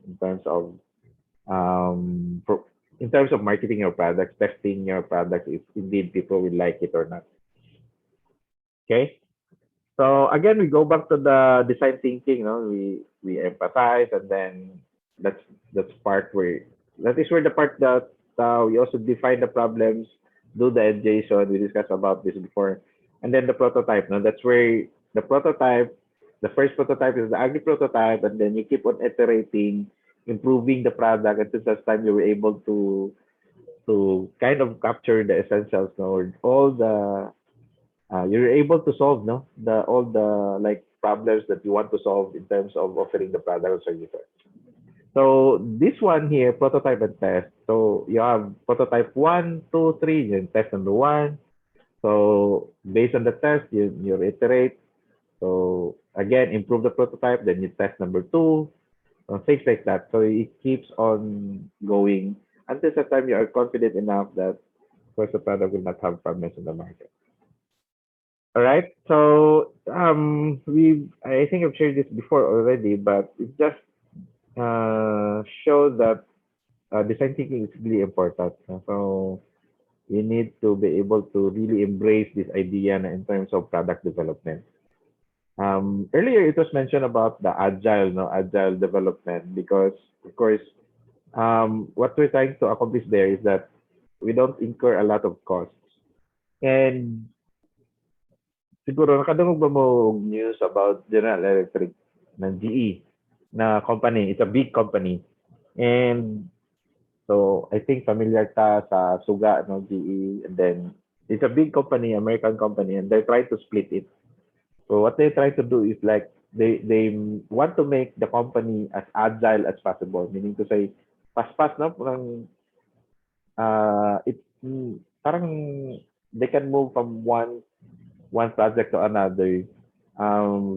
In terms of marketing your products, testing your products if indeed people will like it or not. Okay. So again, we go back to the design thinking. No, we empathize, and then that's part where that is where the part that we also define the problems, do the adjacent. We discussed about this before, and then the prototype. No, that's where the prototype, the first prototype is the ugly prototype, and then you keep on iterating, improving the product until such time you were able to kind of capture the essentials, no, or all the you're able to solve, no, the all the like problems that you want to solve in terms of offering the product or services. So this one here, prototype and test. So you have prototype 1, 2, 3, and test number 1. So based on the test, you iterate. So again, improve the prototype, then you test number 2, things like that. So it keeps on going until the time you are confident enough that, of course, the product will not have problems in the market. All right. So I think I've shared this before already, but it just shows that design thinking is really important. So you need to be able to really embrace this idea in terms of product development. Earlier it was mentioned about the agile development, because of course what we're trying to accomplish there is that we don't incur a lot of costs. And siguro nakadungog ba mo og news about General Electric ng GE na company. It's a big company. And so I think familiar ka sa Suga, no, GE, and then it's a big company, American company, and they try to split it. So what they try to do is like they want to make the company as agile as possible, meaning to say, pas-pas na parang it parang they can move from one project to another.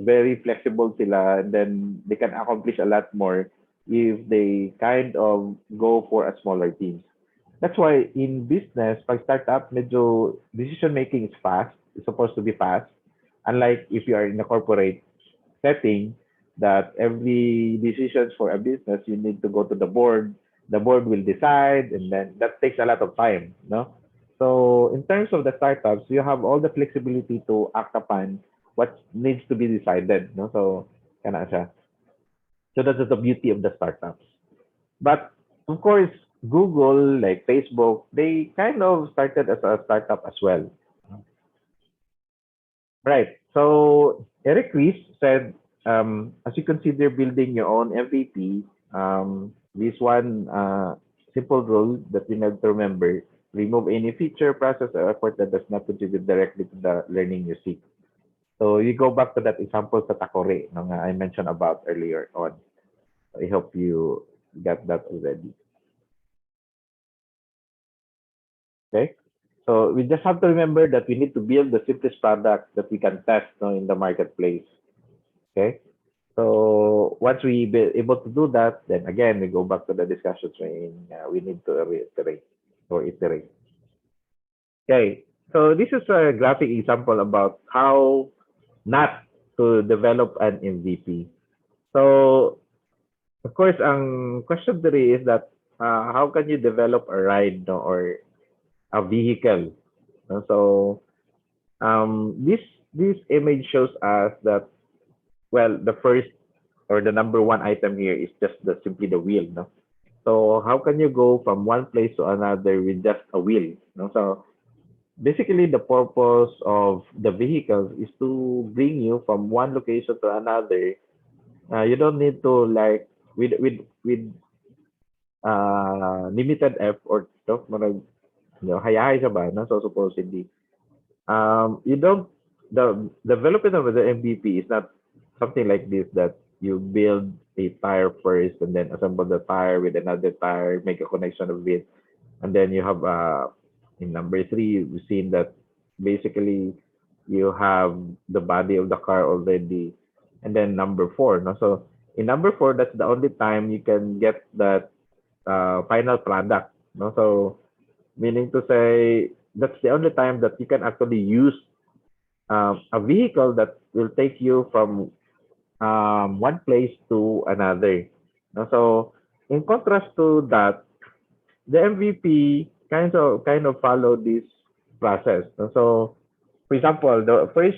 Very flexible sila, and then they can accomplish a lot more if they kind of go for a smaller teams. That's why in business, pag startup, medyo decision making is fast. It's supposed to be fast. Unlike if you are in a corporate setting, that every decisions for a business, you need to go to the board. The board will decide, and then that takes a lot of time, no? So in terms of the startups, you have all the flexibility to act upon what needs to be decided, no? So kana siya. So that's the beauty of the startups. But of course, Google, like Facebook, they kind of started as a startup as well. Right. So Eric Ries said, as you consider building your own MVP, this one simple rule that you have to remember: remove any feature, process, or effort that does not contribute directly to the learning you seek. So you go back to that example sa Takore, no, nga I mentioned about earlier on. I hope you got that already. Okay. So we just have to remember that we need to build the simplest product that we can test, no, in the marketplace. Okay. So once we be able to do that, then again we go back to the discussions when we need to reiterate or iterate. Okay. So this is a graphic example about how not to develop an MVP. So of course, ang question today is that how can you develop a ride, no, or a vehicle? No? So this image shows us that, well, the first or the number one item here is just simply the wheel, no? So how can you go from one place to another with just a wheel, no? So basically the purpose of the vehicles is to bring you from one location to another. You don't need to like with limited effort, no? Marag, hayahay siya ba, no? So supposedly you don't the development of the MVP is not something like this, that you build a tire first and then assemble the tire with another tire, make a connection of it, and then you have in number three we've seen that basically you have the body of the car already, and then number four, no? So in number four, that's the only time you can get that final product, no? So meaning to say that's the only time that you can actually use a vehicle that will take you from one place to another. No? So in contrast to that, the MVP kind of follow this process. No? So for example, the first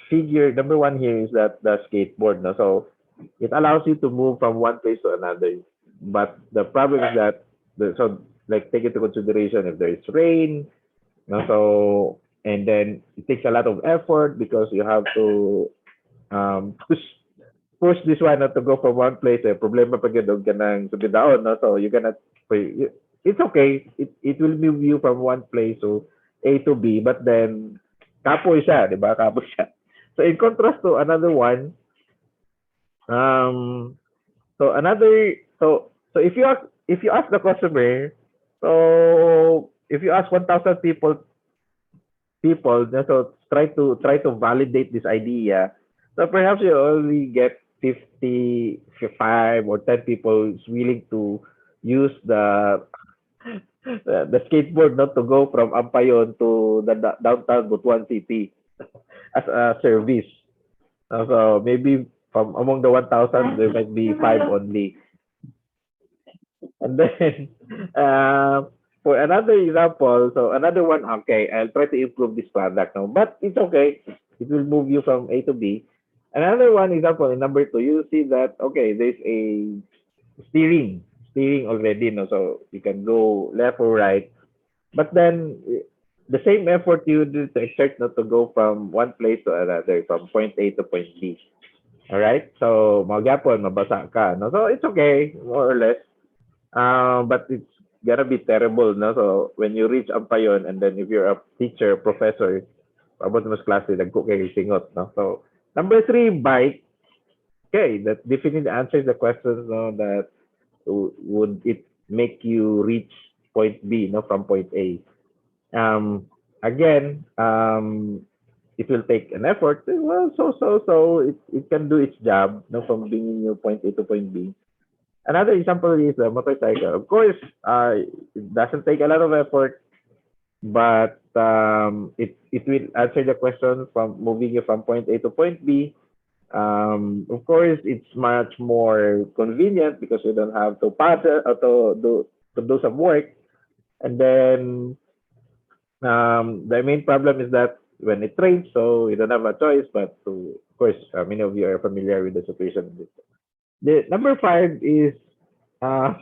figure number one here is that the skateboard. No? So it allows you to move from one place to another. But the problem is that so like take into consideration if there is rain, no? So and then it takes a lot of effort because you have to push this one not to go from one place. Problema pag yun, ka ng subidaon, no? So you cannot, it's okay. It will move you from one place to A to B, but then kapoy siya, di ba? Kapoy siya. So in contrast to another one, so another, so if you ask the customer, so if you ask 1,000 people, so try to validate this idea. So perhaps you only get 55 or 10 people is willing to use the skateboard, not to go from Ampayon to the downtown Butuan City as a service. So maybe from among the 1,000, there might be five only. And then for another example, so another one, okay, I'll try to improve this product now, but it's okay. It will move you from A to B. Another one example in number two, you see that, okay, there's a steering already, no? So you can go left or right. But then the same effort you do to exert not to go from one place to another, from point A to point B. Alright? So, magyapon, mabasa ka. No? So, it's okay, more or less. But it's gonna be terrible. No? So, when you reach Ampayon, and then if you're a teacher, professor, abot mo sa klase, nagko kay singot. No? So, number 3, bike. Okay, that definitely answers the questions, no, that would it make you reach point B, no, from point A. Again, it will take an effort. Well, so it can do its job, no, from bringing you point A to point B. Another example is a motorcycle. Of course, it doesn't take a lot of effort, but it will answer the question from moving you from point A to point B. Of course, it's much more convenient because you don't have to paddle or to do some work. And then the main problem is that when it rains, so you don't have a choice but to, of course, many of you are familiar with the situation. The number 5 is uh,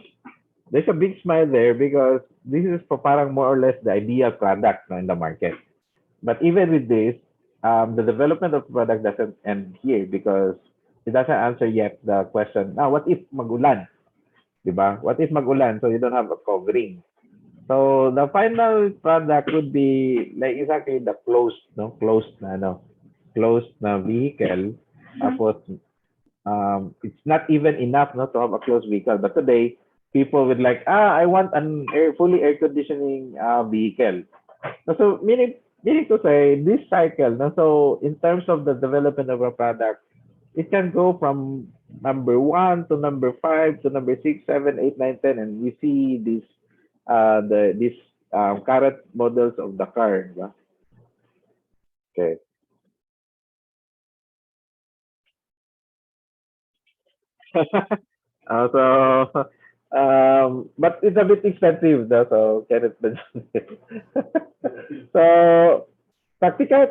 there's a big smile there because this is for parang more or less the ideal product, no, in the market. But even with this, the development of product doesn't end here because it doesn't answer yet the question, now what if magulan? Diba? What if magulan? So you don't have a covering. So the final product would be like exactly the closed, no? Closed na vehicle. Tapos, it's not even enough, no, to have a closed vehicle. But today, people would like, I want an fully air conditioning vehicle. So meaning to say this cycle, no, so in terms of the development of a product, it can go from number 1 to number 5 to number 6, 7, 8, 9, 10, and we see these current models of the car, diba? Okay. So but it's a bit expensive, though, so Kenneth mentioned it. So practical,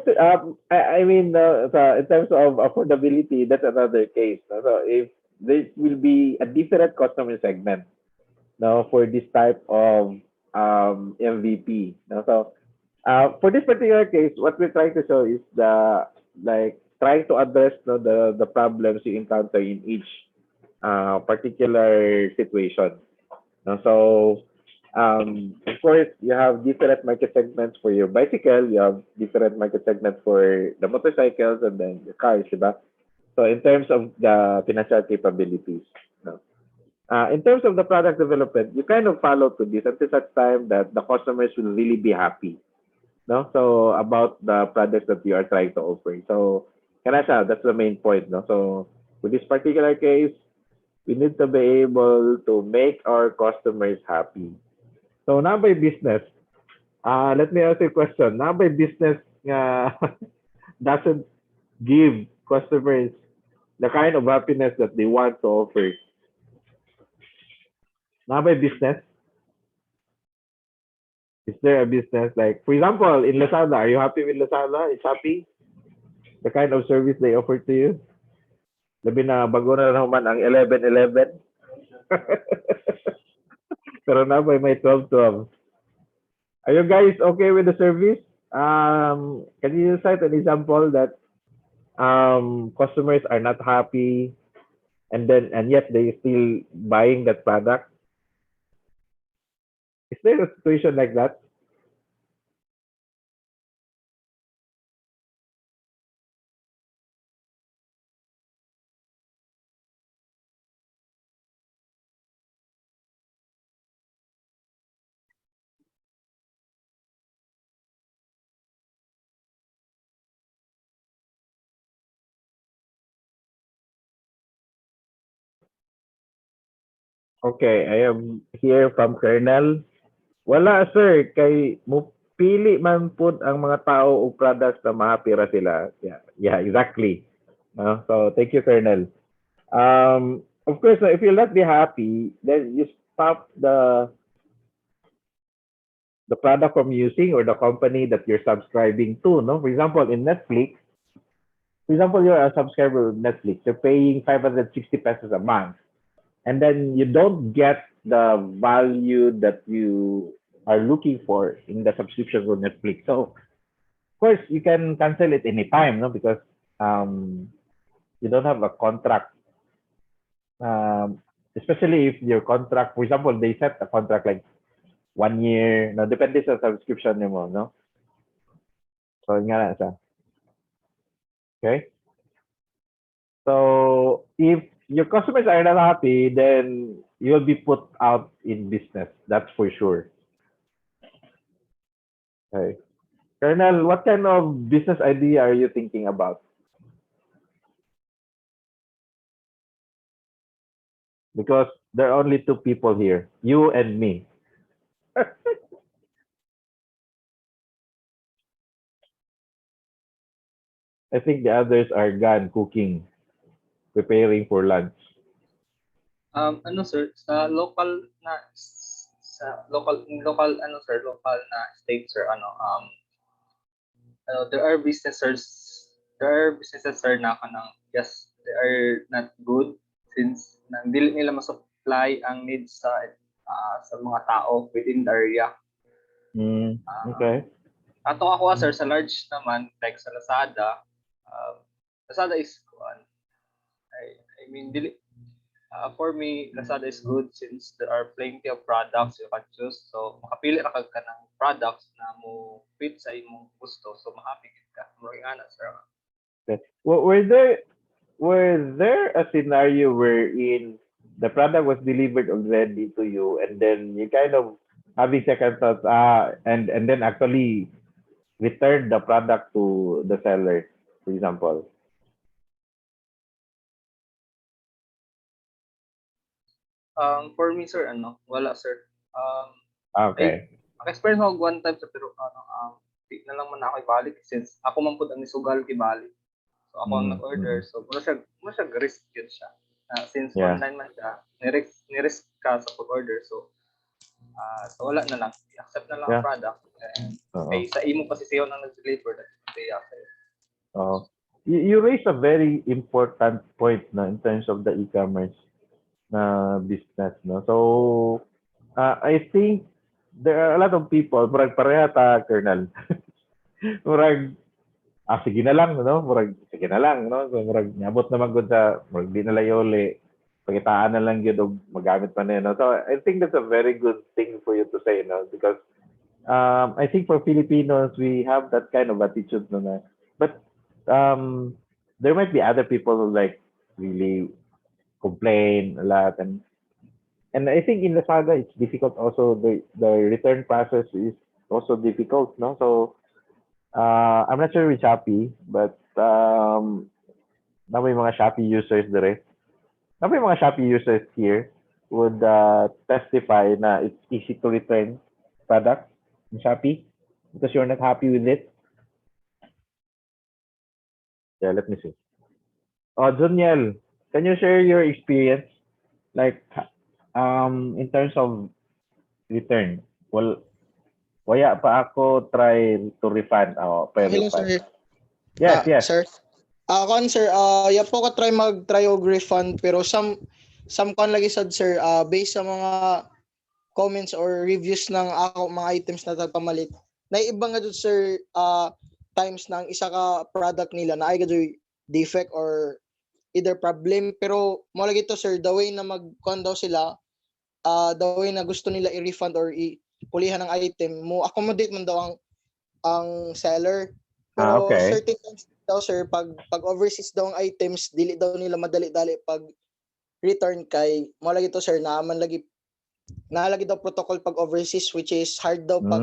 I mean, so in terms of affordability, that's another case. No? So if there will be a different customer segment, no, for this type of MVP. No? So for this particular case, what we're trying to show is the like trying to address, no, the problems you encounter in each particular situation. No? So of course, you have different market segments for your bicycle, you have different market segments for the motorcycles, and then the cars, diba? So in terms of the financial capabilities, no? In terms of the product development, you kind of follow to this until such time that the customers will really be happy, no? So about the products that you are trying to offer. So, kanasa, that's the main point, no? So with this particular case, we need to be able to make our customers happy. So now by business, let me ask you a question. Now by business doesn't give customers the kind of happiness that they want to offer. Now by business, is there a business like, for example, in Lazada, are you happy with Lazada? It's happy? The kind of service they offer to you? Labi na bago na naman ang 11-11. Pero now by may 12-12. Are you guys okay with the service? Can you cite an example that customers are not happy and yet they still buying that product? Is there a situation like that? Okay, I am here from Colonel. Wala sir, kay mo pili man pud ang mga tao o products na mahapira sila. Yeah, exactly. So thank you, Colonel. Of course, if you'll not be happy, then you stop the product from using or the company that you're subscribing to. No, for example, in Netflix, for example, you're a subscriber of Netflix. You're paying 560 pesos a month, and then you don't get the value that you are looking for in the subscription for Netflix. So, of course, you can cancel it anytime, no? Because um, you don't have a contract. Especially if your contract, for example, they set a contract like 1 year, no, depende sa subscription mo, no? So, yun nga lang siya. Okay? So, if your customers are not happy, then you'll be put out in business. That's for sure. Okay. Colonel, what kind of business idea are you thinking about? Because there are only two people here, you and me. I think the others are gone cooking, preparing for lunch. Ano sir, sa local na sa local ano sir, local na state sir, there are businesses sir na kanang yes, they are not good since dili nila ma-supply ang needs sa mga tao within the area. Okay. Ato ako sir sa large naman like sa Lazada. Lazada is I mean dili for me, Lazada is good since there are plenty of products you can choose. So, makapili ra kag kanang products na mo fit sa imong gusto. So, mahappy ka. Murag ana sir. Okay. Were there a scenario wherein the product was delivered already to you and then you kind of having second thoughts, and then actually return the product to the seller, for example? For me sir, wala sir. Okay. Experience ako one time sa pero di na lang man ako ibalik since ako man pud ang nisugal kibalik. So ako ang nag-order. So mura siya risk yun siya. Since Yeah. online man siya, ni-risk ka sa pag-order. So wala na lang. I-accept na lang ang Yeah. product. And Oo. sa imo pa si Seo nang nag-deliver. You raised a very important point no, in terms of the e-commerce business. No? So, I think there are a lot of people, murag pareha ta, Colonel. Murag, sige na lang, no? Murag, sige na lang, no? So, murag, nyabot naman gud sa, murag, di na layoli. Pagitaan na lang yun, o magamit pa na yun, no? So, I think that's a very good thing for you to say, no? Because, I think for Filipinos, we have that kind of attitude, no? Na, but, there might be other people who, like, really complain a lot, and I think in Lazada it's difficult also. The return process is also difficult, no? So I'm not sure with Shopee, but na may mga Shopee users dire. Na may mga Shopee users here would testify na it's easy to return products in Shopee because you're not happy with it. Yeah, let me see. Oh, Juniel, can you share your experience? Like, in terms of return, well, waya pa ako try to refund. Hello, refund. sir. Yes, yes. Sir. Sir, ya po ka try og refund pero some kon lagi sad sir, based sa mga comments or reviews ng ako mga items na tagpamalit. Naiiba nga dun sir, times ng isa ka product nila na ay gadyo defect or either problem pero mo lagi to sir, the way na magkon daw sila, the way na gusto nila i-refund or pulihan ng item mo accommodate man daw ang seller. Pero Okay. certain times daw sir, pag overseas daw ang items, dili daw nila madali-dali pag return kay mo lagi to sir, naalagi daw protocol pag overseas which is hard daw pag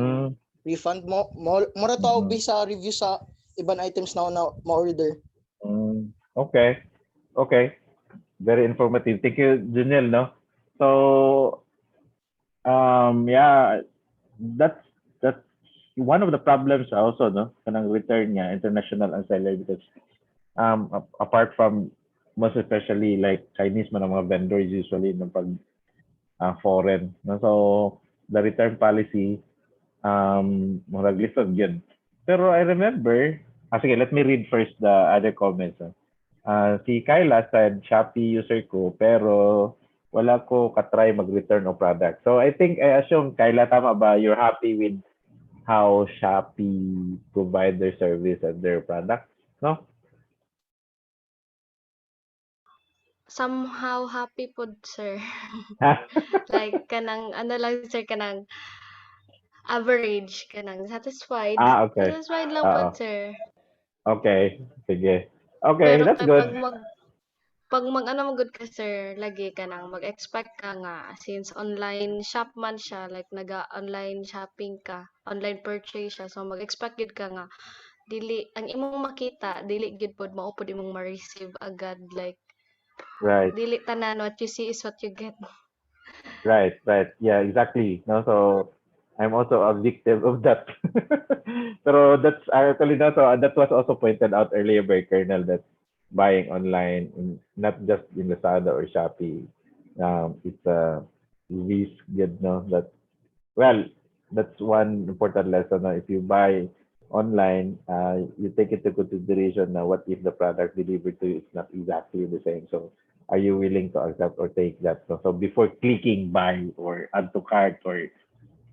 refund mo ra to sa review sa ibang items na ma-order. Okay. Okay. Very informative. Thank you, Juniel, no? So, yeah, that's one of the problems also, no? Kanang return niya, international ang seller because apart from most especially like Chinese man ang mga vendors usually ng pag foreign, no? So, the return policy murag lisod yun. Pero I remember, sige, let me read first the other comments. Si Kyla said, Shopee user ko, pero wala ko katry mag-return o product. So I think, I assume, Kyla, tama ba? You're happy with how Shopee provide their service and their product, no? somehow happy pod, sir. Like kanang ano lang sir kanang average kanang satisfied. Okay. Satisfied lang Oo. pod, sir. Okay. Sige. Okay, Pero that's kay good. pag mag ano man gud ka sir, lagi ka nang mag-expect ka nga since online shop man siya, like naga-online shopping ka, online purchase siya. So mag-expect gud ka nga dili ang imong makita, dili gud pod mao pod imong ma-receive agad, like Right. dili tanan what you see is what you get. Right, right. Yeah, exactly. No, so I'm also a victim of that. Pero that's actually no, so that was also pointed out earlier by Colonel that buying online, not just in Lazada or Shopee, it's a risk, you know, that well, that's one important lesson. If you buy online, you take into consideration now what if the product delivered to you is not exactly the same. So are you willing to accept or take that? So before clicking buy or add to cart or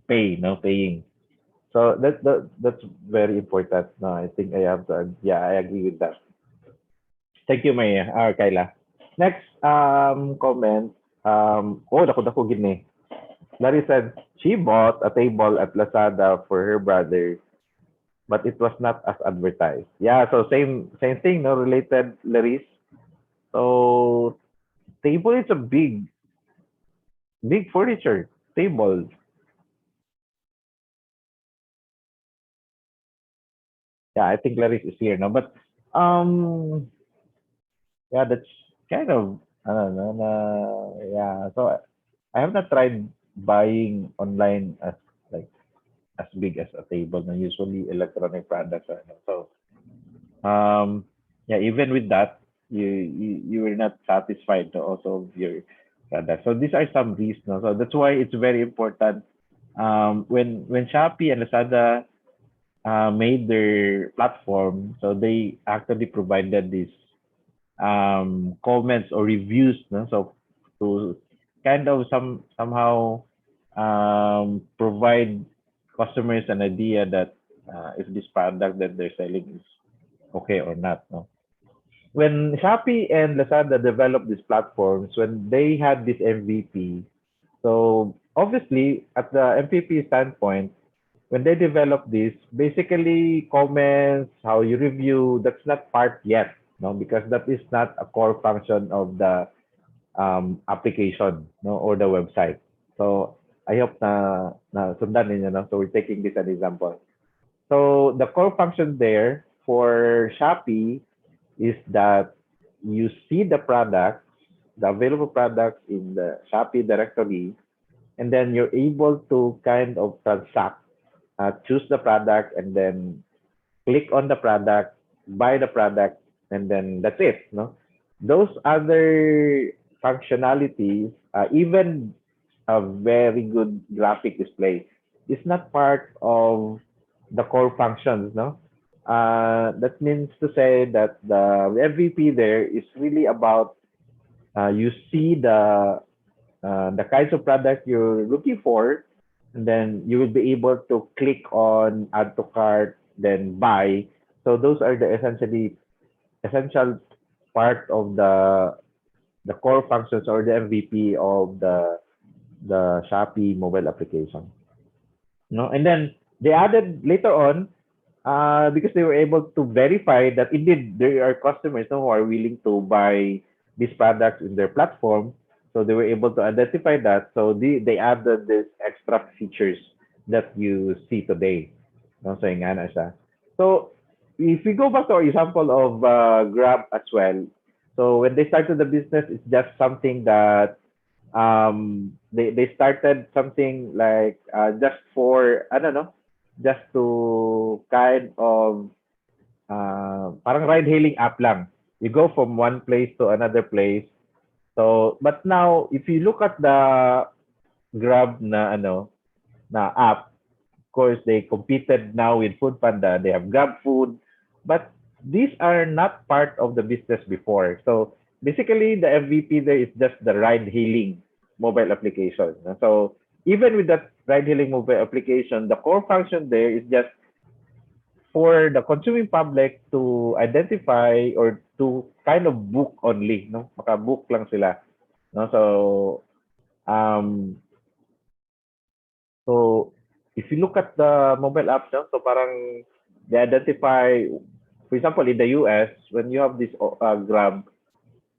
pay, no paying. So that's very important. No, I think I have to. Yeah, I agree with that. Thank you, Maya. Kyla. Next comment. Oh, dako gini. Larry said she bought a table at Lazada for her brother, but it was not as advertised. Yeah, so same thing, no related, Larry. So table is a big furniture table. Yeah, I think Larry is here now, but um, yeah, that's kind of I don't know. Yeah, so I have not tried buying online as like as big as a table. No, usually electronic products. So yeah, even with that, you were not satisfied also of your product. So these are some reasons. No? So that's why it's very important. When Shopee and Lazada made their platform, so they actually provided these comments or reviews. No? So to kind of somehow provide customers an idea that if this product that they're selling is okay or not. No? When Shopee and Lazada developed these platforms, when they had this MVP, so obviously at the MVP standpoint, when they develop this, basically comments, how you review, that's not part yet, no, because that is not a core function of the application, no, or the website. So I hope na sundan ninyo, no? So we're taking this as an example. So the core function there for Shopee is that you see the products, the available products in the Shopee directory, and then you're able to kind of transact, choose the product, and then click on the product, buy the product, and then that's it. No, those other functionalities, even a very good graphic display, is not part of the core functions. No, that means to say that the MVP there is really about you see the kinds of product you're looking for, and then you will be able to click on add to cart, then buy. So those are the essential part of the core functions or the MVP of the Shopee mobile application. No, and then they added later on because they were able to verify that indeed there are customers, no, who are willing to buy these products in their platform. So they were able to identify that. So they added these extra features that you see today. No, so nga na siya. So if we go back to our example of Grab as well. So when they started the business, it's just something that they started something like just for I don't know, just to kind of parang ride hailing app lang. You go from one place to another place. So but now if you look at the Grab na app, of course they competed now with Food Panda. They have Grab Food, but these are not part of the business before. So basically the MVP there is just the ride hailing mobile application. So even with that ride hailing mobile application, the core function there is just for the consuming public to identify or to kind of book only, no? Maka-book lang sila, no? Um, so if you look at the mobile app, no? So parang they identify, for example, in the US, when you have this Grab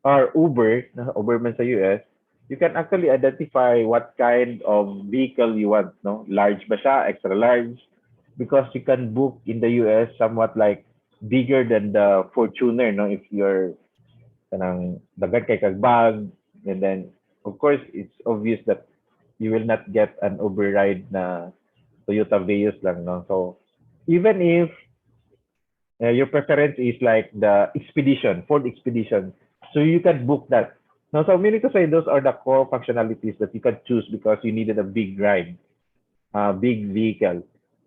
or Uber, no? Uber man sa US, you can actually identify what kind of vehicle you want, no? Large ba siya, extra large, because you can book in the US somewhat like bigger than the Fortuner, no? If you're kanang daghan kay kag bag, and then of course it's obvious that you will not get an Uber ride na Toyota Vios lang, no? So even if your preference is like the Expedition, Ford Expedition, so you can book that. No, so meaning to say those are the core functionalities that you can choose because you needed a big ride, big vehicle.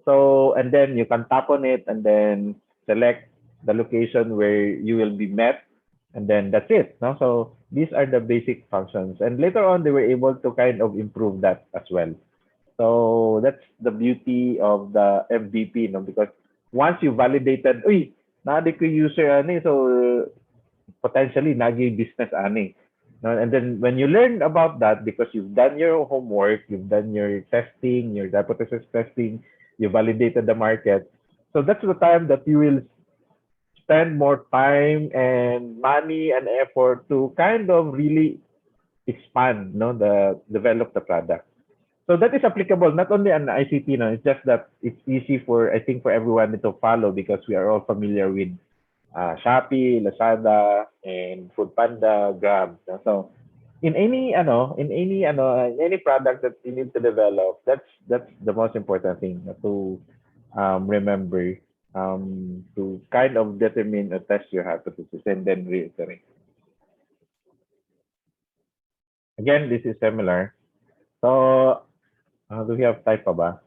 So and then you can tap on it and then select the location where you will be met, and then that's it. No, so these are the basic functions, and later on they were able to kind of improve that as well. So that's the beauty of the MVP, no? Because once you validated, uy, na-add ko user ani, so potentially naging business ani. No? And then when you learn about that, because you've done your homework, you've done your testing, your hypothesis testing, you validated the market. So that's the time that you will spend more time and money and effort to kind of really expand, no, the develop the product. So that is applicable not only on ICT, no, it's just that it's easy for I think for everyone to follow because we are all familiar with Shopee, Lazada, and Foodpanda, Grab. No? So in any product that you need to develop, that's the most important thing to remember to kind of determine or test your hypothesis and then reiterate. Again, this is similar. So do we have type pa ba?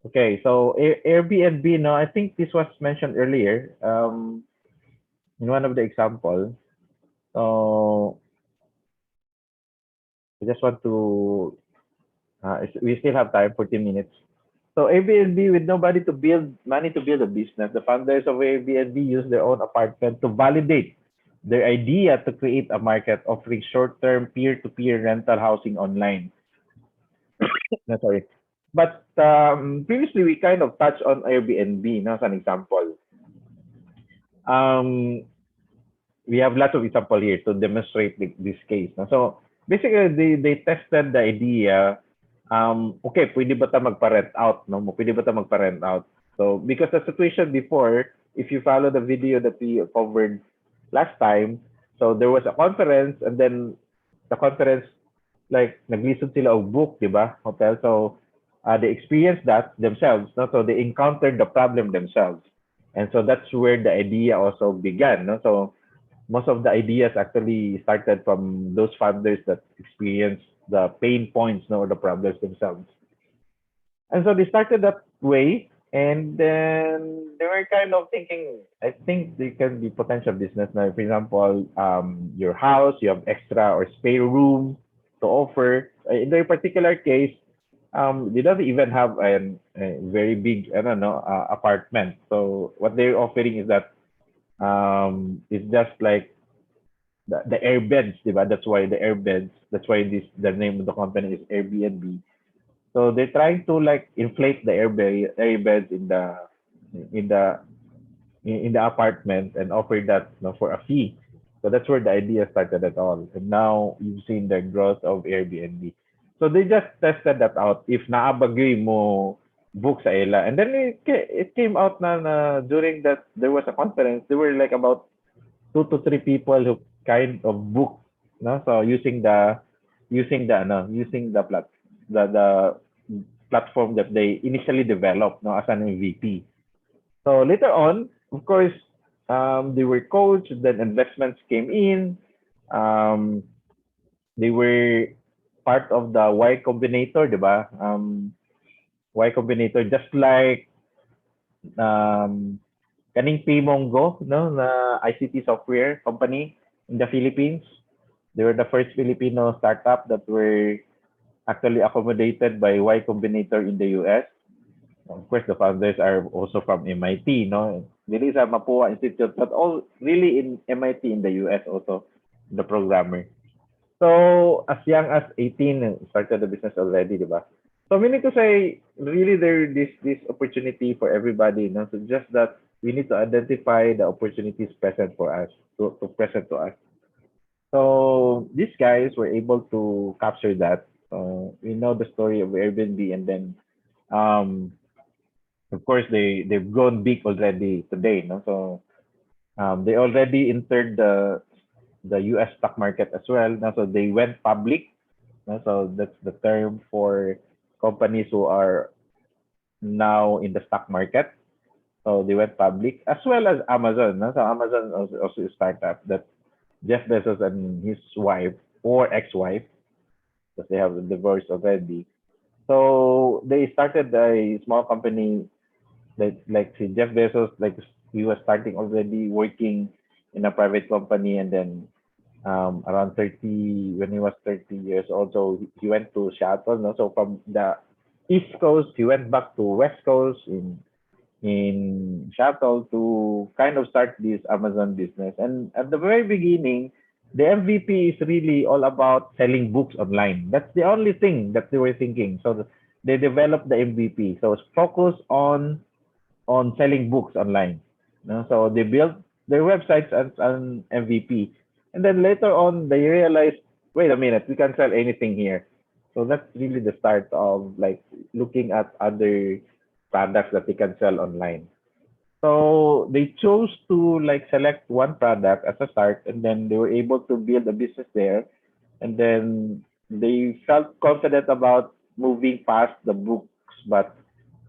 Okay, so Airbnb, no, I think this was mentioned earlier in one of the example. So I just want to, we still have time, 14 minutes. So Airbnb, with nobody to build, money to build a business, the founders of Airbnb use their own apartment to validate their idea to create a market offering short-term peer-to-peer rental housing online. No, sorry. But previously, we kind of touched on Airbnb, no, as an example. We have lots of example here to demonstrate this case. No? So basically, they tested the idea. Okay, pwede ba ta magpa-rent out? No? Pwede ba ta magpa-rent out? So because the situation before, if you follow the video that we covered last time, so there was a conference and then the conference like naglisod sila og book, di ba? Hotel. So they experienced that themselves, no? So they encountered the problem themselves. And so that's where the idea also began, no? So most of the ideas actually started from those founders that experienced the pain points, no, or the problems themselves. And so they started that way, and then they were kind of thinking, I think they can be potential business now. For example, your house, you have extra or spare room to offer. In their particular case, they don't even have a very big, I don't know, apartment. So what they're offering is that it's just like the air beds, diba? That's why the air beds. That's why the name of the company is Airbnb. So they're trying to like inflate the air beds in the apartment and offer that, you know, for a fee. So that's where the idea started at all. And now you've seen the growth of Airbnb. So they just tested that out. If naabagay mo book sa ila. And then it came out na during that there was a conference, there were like about 2 to 3 people who kind of book, no? So using the the platform that they initially developed, no, as an MVP. So later on, of course, they were coached, then investments came in. They were part of the Y Combinator, diba? Y Combinator, just like kaning Paymongo, no, na ICT software company in the Philippines. They were the first Filipino startup that were actually accommodated by Y Combinator in the US. Of course, the founders are also from MIT, no? Dili sa Mapua Institute, but all really in MIT in the US also, the programmer. So as young as 18, started the business already, di ba? So meaning to say, really there this opportunity for everybody, no? So just that we need to identify the opportunities present for us, to present to us. So these guys were able to capture that. We know the story of Airbnb, and then um, of course they've grown big already today, no? So they already entered the US stock market as well. No? So they went public. No? So that's the term for companies who are now in the stock market. So they went public as well as Amazon. No? So Amazon also a startup that Jeff Bezos and his wife or ex-wife, because they have divorced already. So they started a small company like see Jeff Bezos, like he was starting already working in a private company, and then around 30, when he was 30 years old, so he went to Seattle, no? So from the East Coast, he went back to West Coast in Seattle to kind of start this Amazon business. And at the very beginning, the MVP is really all about selling books online. That's the only thing that they were thinking. So they developed the MVP. So it's focused on selling books online. No? So they built their websites as an MVP. And then later on, they realized, wait a minute, we can sell anything here. So that's really the start of like looking at other products that they can sell online. So they chose to like select one product as a start, and then they were able to build a business there. And then they felt confident about moving past the books, but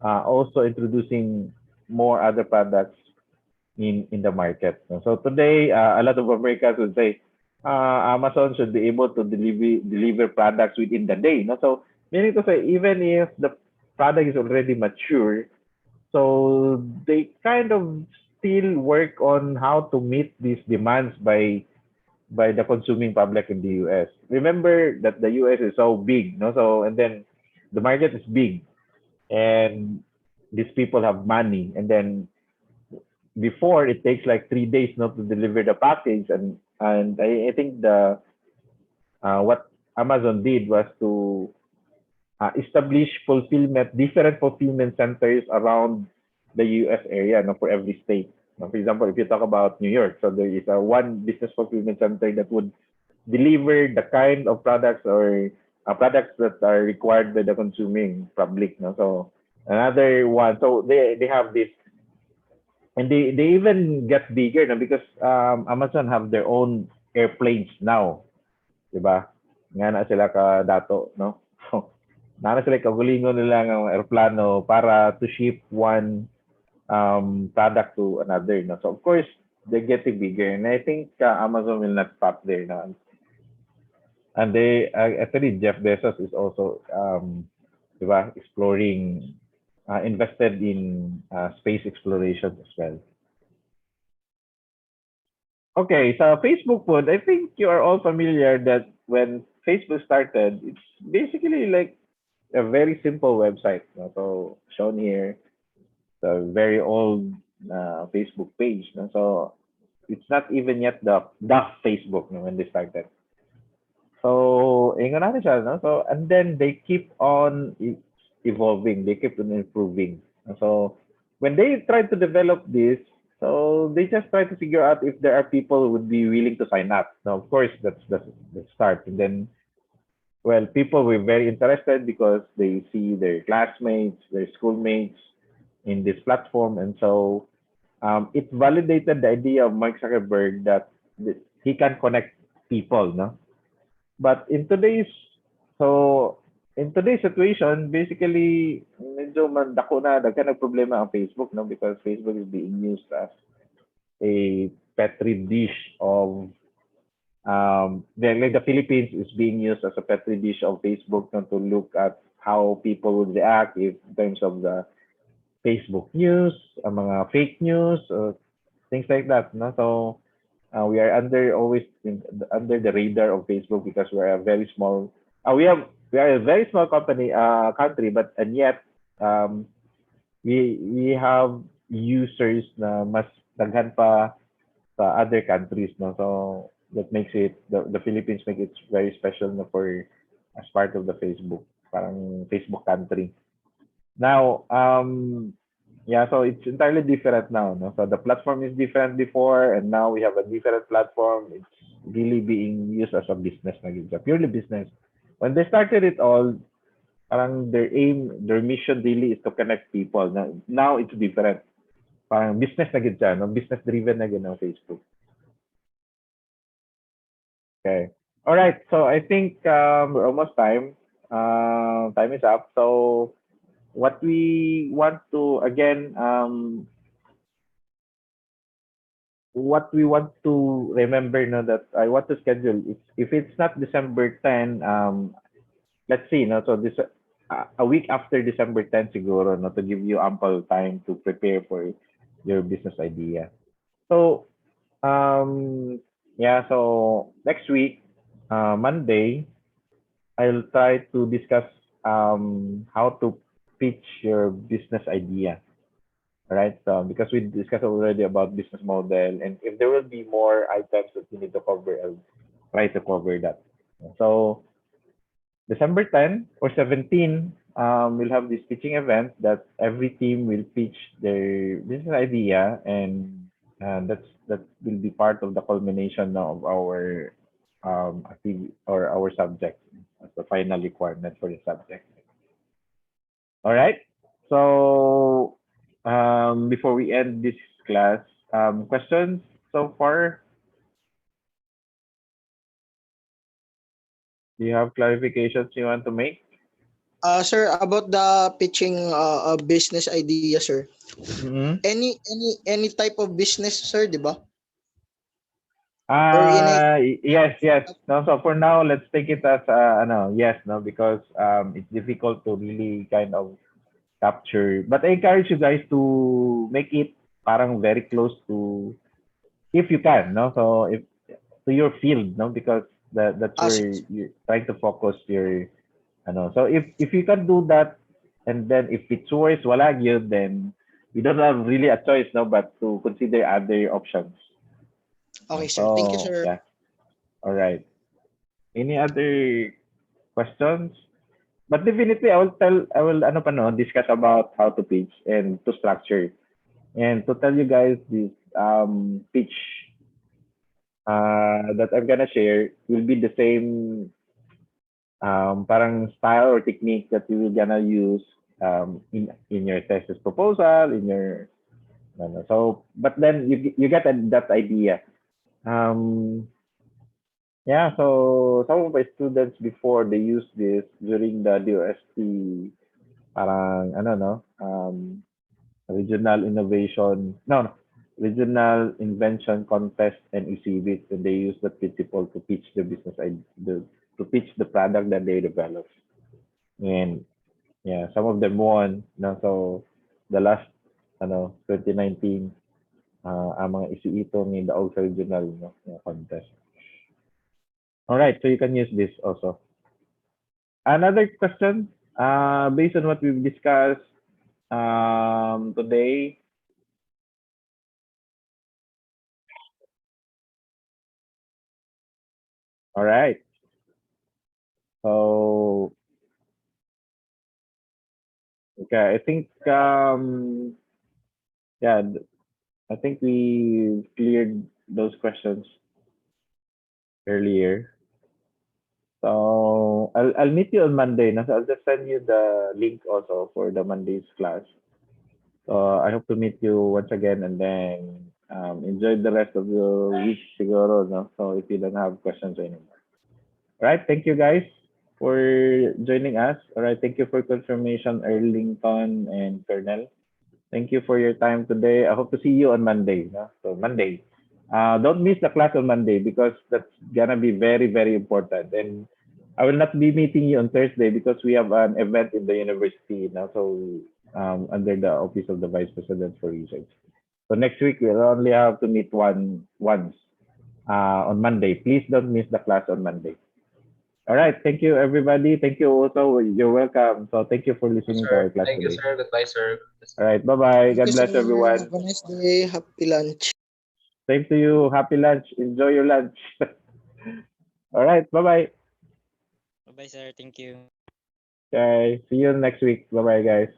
also introducing more other products in the market. So today, a lot of Americans would say Amazon should be able to deliver products within the day. No? So meaning to say, even if the product is already mature, so they kind of still work on how to meet these demands by the consuming public in the US. Remember that the US is so big, no? So and then the market is big, and these people have money, and then before it takes like 3 days not to deliver the package, and I think the what Amazon did was to establish different fulfillment centers around the US area, no, for every state. Now, for example, if you talk about New York, so there is a one business fulfillment center that would deliver the kind of products or products that are required by the consuming public. No? So another one, so they have this, and they even get bigger, no? Because Amazon have their own airplanes now, di ba? Nga na sila ka dato, no? Na sila kagulingon nila ng aeroplano para to ship one product to another, no? So of course they're getting bigger, and I think Amazon will not stop there now. And they actually Jeff Bezos is also di ba, exploring invested in space exploration as well. Okay, so Facebook food, I think you are all familiar that when Facebook started, it's basically like a very simple website. No? So shown here, the very old Facebook page. No? So it's not even yet the Facebook, no, when they started. So ingon natin siya, no? So and then they keep on evolving, they keep on improving. So when they try to develop this, so they just try to figure out if there are people who would be willing to sign up. Now, of course, that's the start. And then, well, people were very interested because they see their classmates, their schoolmates in this platform. And so it validated the idea of Mark Zuckerberg that he can connect people, no? But so in today's situation, basically, medyo dako na, daghan ng problema ang Facebook, no? Because Facebook is being used as a petri dish of, like the Philippines is being used as a petri dish of Facebook, no? To look at how people would react in terms of the Facebook news, mga fake news, things like that, no? So we are always under the radar of Facebook because we're a very small. We are a very small country, but and yet we have users na mas daghan pa sa other countries, no? So that makes it the Philippines make it very special na for as part of the Facebook, parang Facebook country. Now, yeah, so it's entirely different now, no? So the platform is different before, and now we have a different platform. It's really being used as a business na gid siya, purely business. When they started it all, parang their aim, their mission really is to connect people. Now it's different. Parang business na gid siya, no? Business driven na gid ang Facebook. Okay. All right. So I think we're almost time. Time is up. So what we want to again what we want to remember, no, that I want to schedule if it's not December 10, let's see, no, so this a week after December 10 siguro, no, to give you ample time to prepare for your business idea. So yeah, so next week, Monday, I'll try to discuss how to pitch your business idea. All right, so because we discussed already about business model, and if there will be more items that you need to cover, I'll try to cover that. So December 10 or 17, we'll have this pitching event that every team will pitch their business idea, and that will be part of the culmination of our activity or our subject as the final requirement for the subject. All right. So before we end this class, questions so far? Do you have clarifications you want to make? Sir, about the pitching business idea, sir. Mm-hmm. Any type of business, sir, di ba? Or in a Yes, yes. No, so for now, let's take it as yes, no, because it's difficult to really kind of capture. But I encourage you guys to make it parang very close to, if you can, no. So if to your field, no, because that's as where you're trying to focus your, So if you can do that, and then if it's worse, wala gyud, then we don't have really a choice, no, but to consider other options. okay, sir. Thank you, So sir. yeah, all right. Any other questions? But definitely, I will, discuss about how to pitch and to structure, and to tell you guys this pitch that I'm gonna share will be the same parang style or technique that you will gonna use in your thesis proposal, in your, so, but then you get that idea. Um, Yeah, so some of my students before, they use this during the DOST, parang ano, no, regional innovation, no, regional invention contest and exhibit, and they use the principle to pitch the business to pitch the product that they develop. And yeah, some of them won, no, so the last 2019, ang mga ito in the also regional, contest. All right, so you can use this also. Another question, based on what we've discussed today. All right. So, okay, I think, yeah, I think we cleared those questions earlier. So I'll meet you on Monday. So I'll just send you the link also for the Monday's class. So I hope to meet you once again, and then enjoy the rest of your week siguro, no? So if you don't have questions anymore. All right, thank you guys for joining us. All right, thank you for confirmation, Erlington and Colonel. Thank you for your time today. I hope to see you on Monday. No? So Monday. Don't miss the class on Monday because that's gonna be very, very important. And I will not be meeting you on Thursday because we have an event in the university now. So under the office of the Vice President for Research. So next week we'll only have to meet once on Monday. Please don't miss the class on Monday. All right. Thank you, everybody. Thank you also. You're welcome. So thank you for listening to our Sir. class Thank you, today. sir. Goodbye, sir. All right. Bye-bye. Thank God you, bless sir. everyone. Have a nice day. Happy lunch. Same to you. Happy lunch. Enjoy your lunch. All right. Bye-bye. Bye-bye, sir. Thank you. Okay. See you next week. Bye-bye, guys.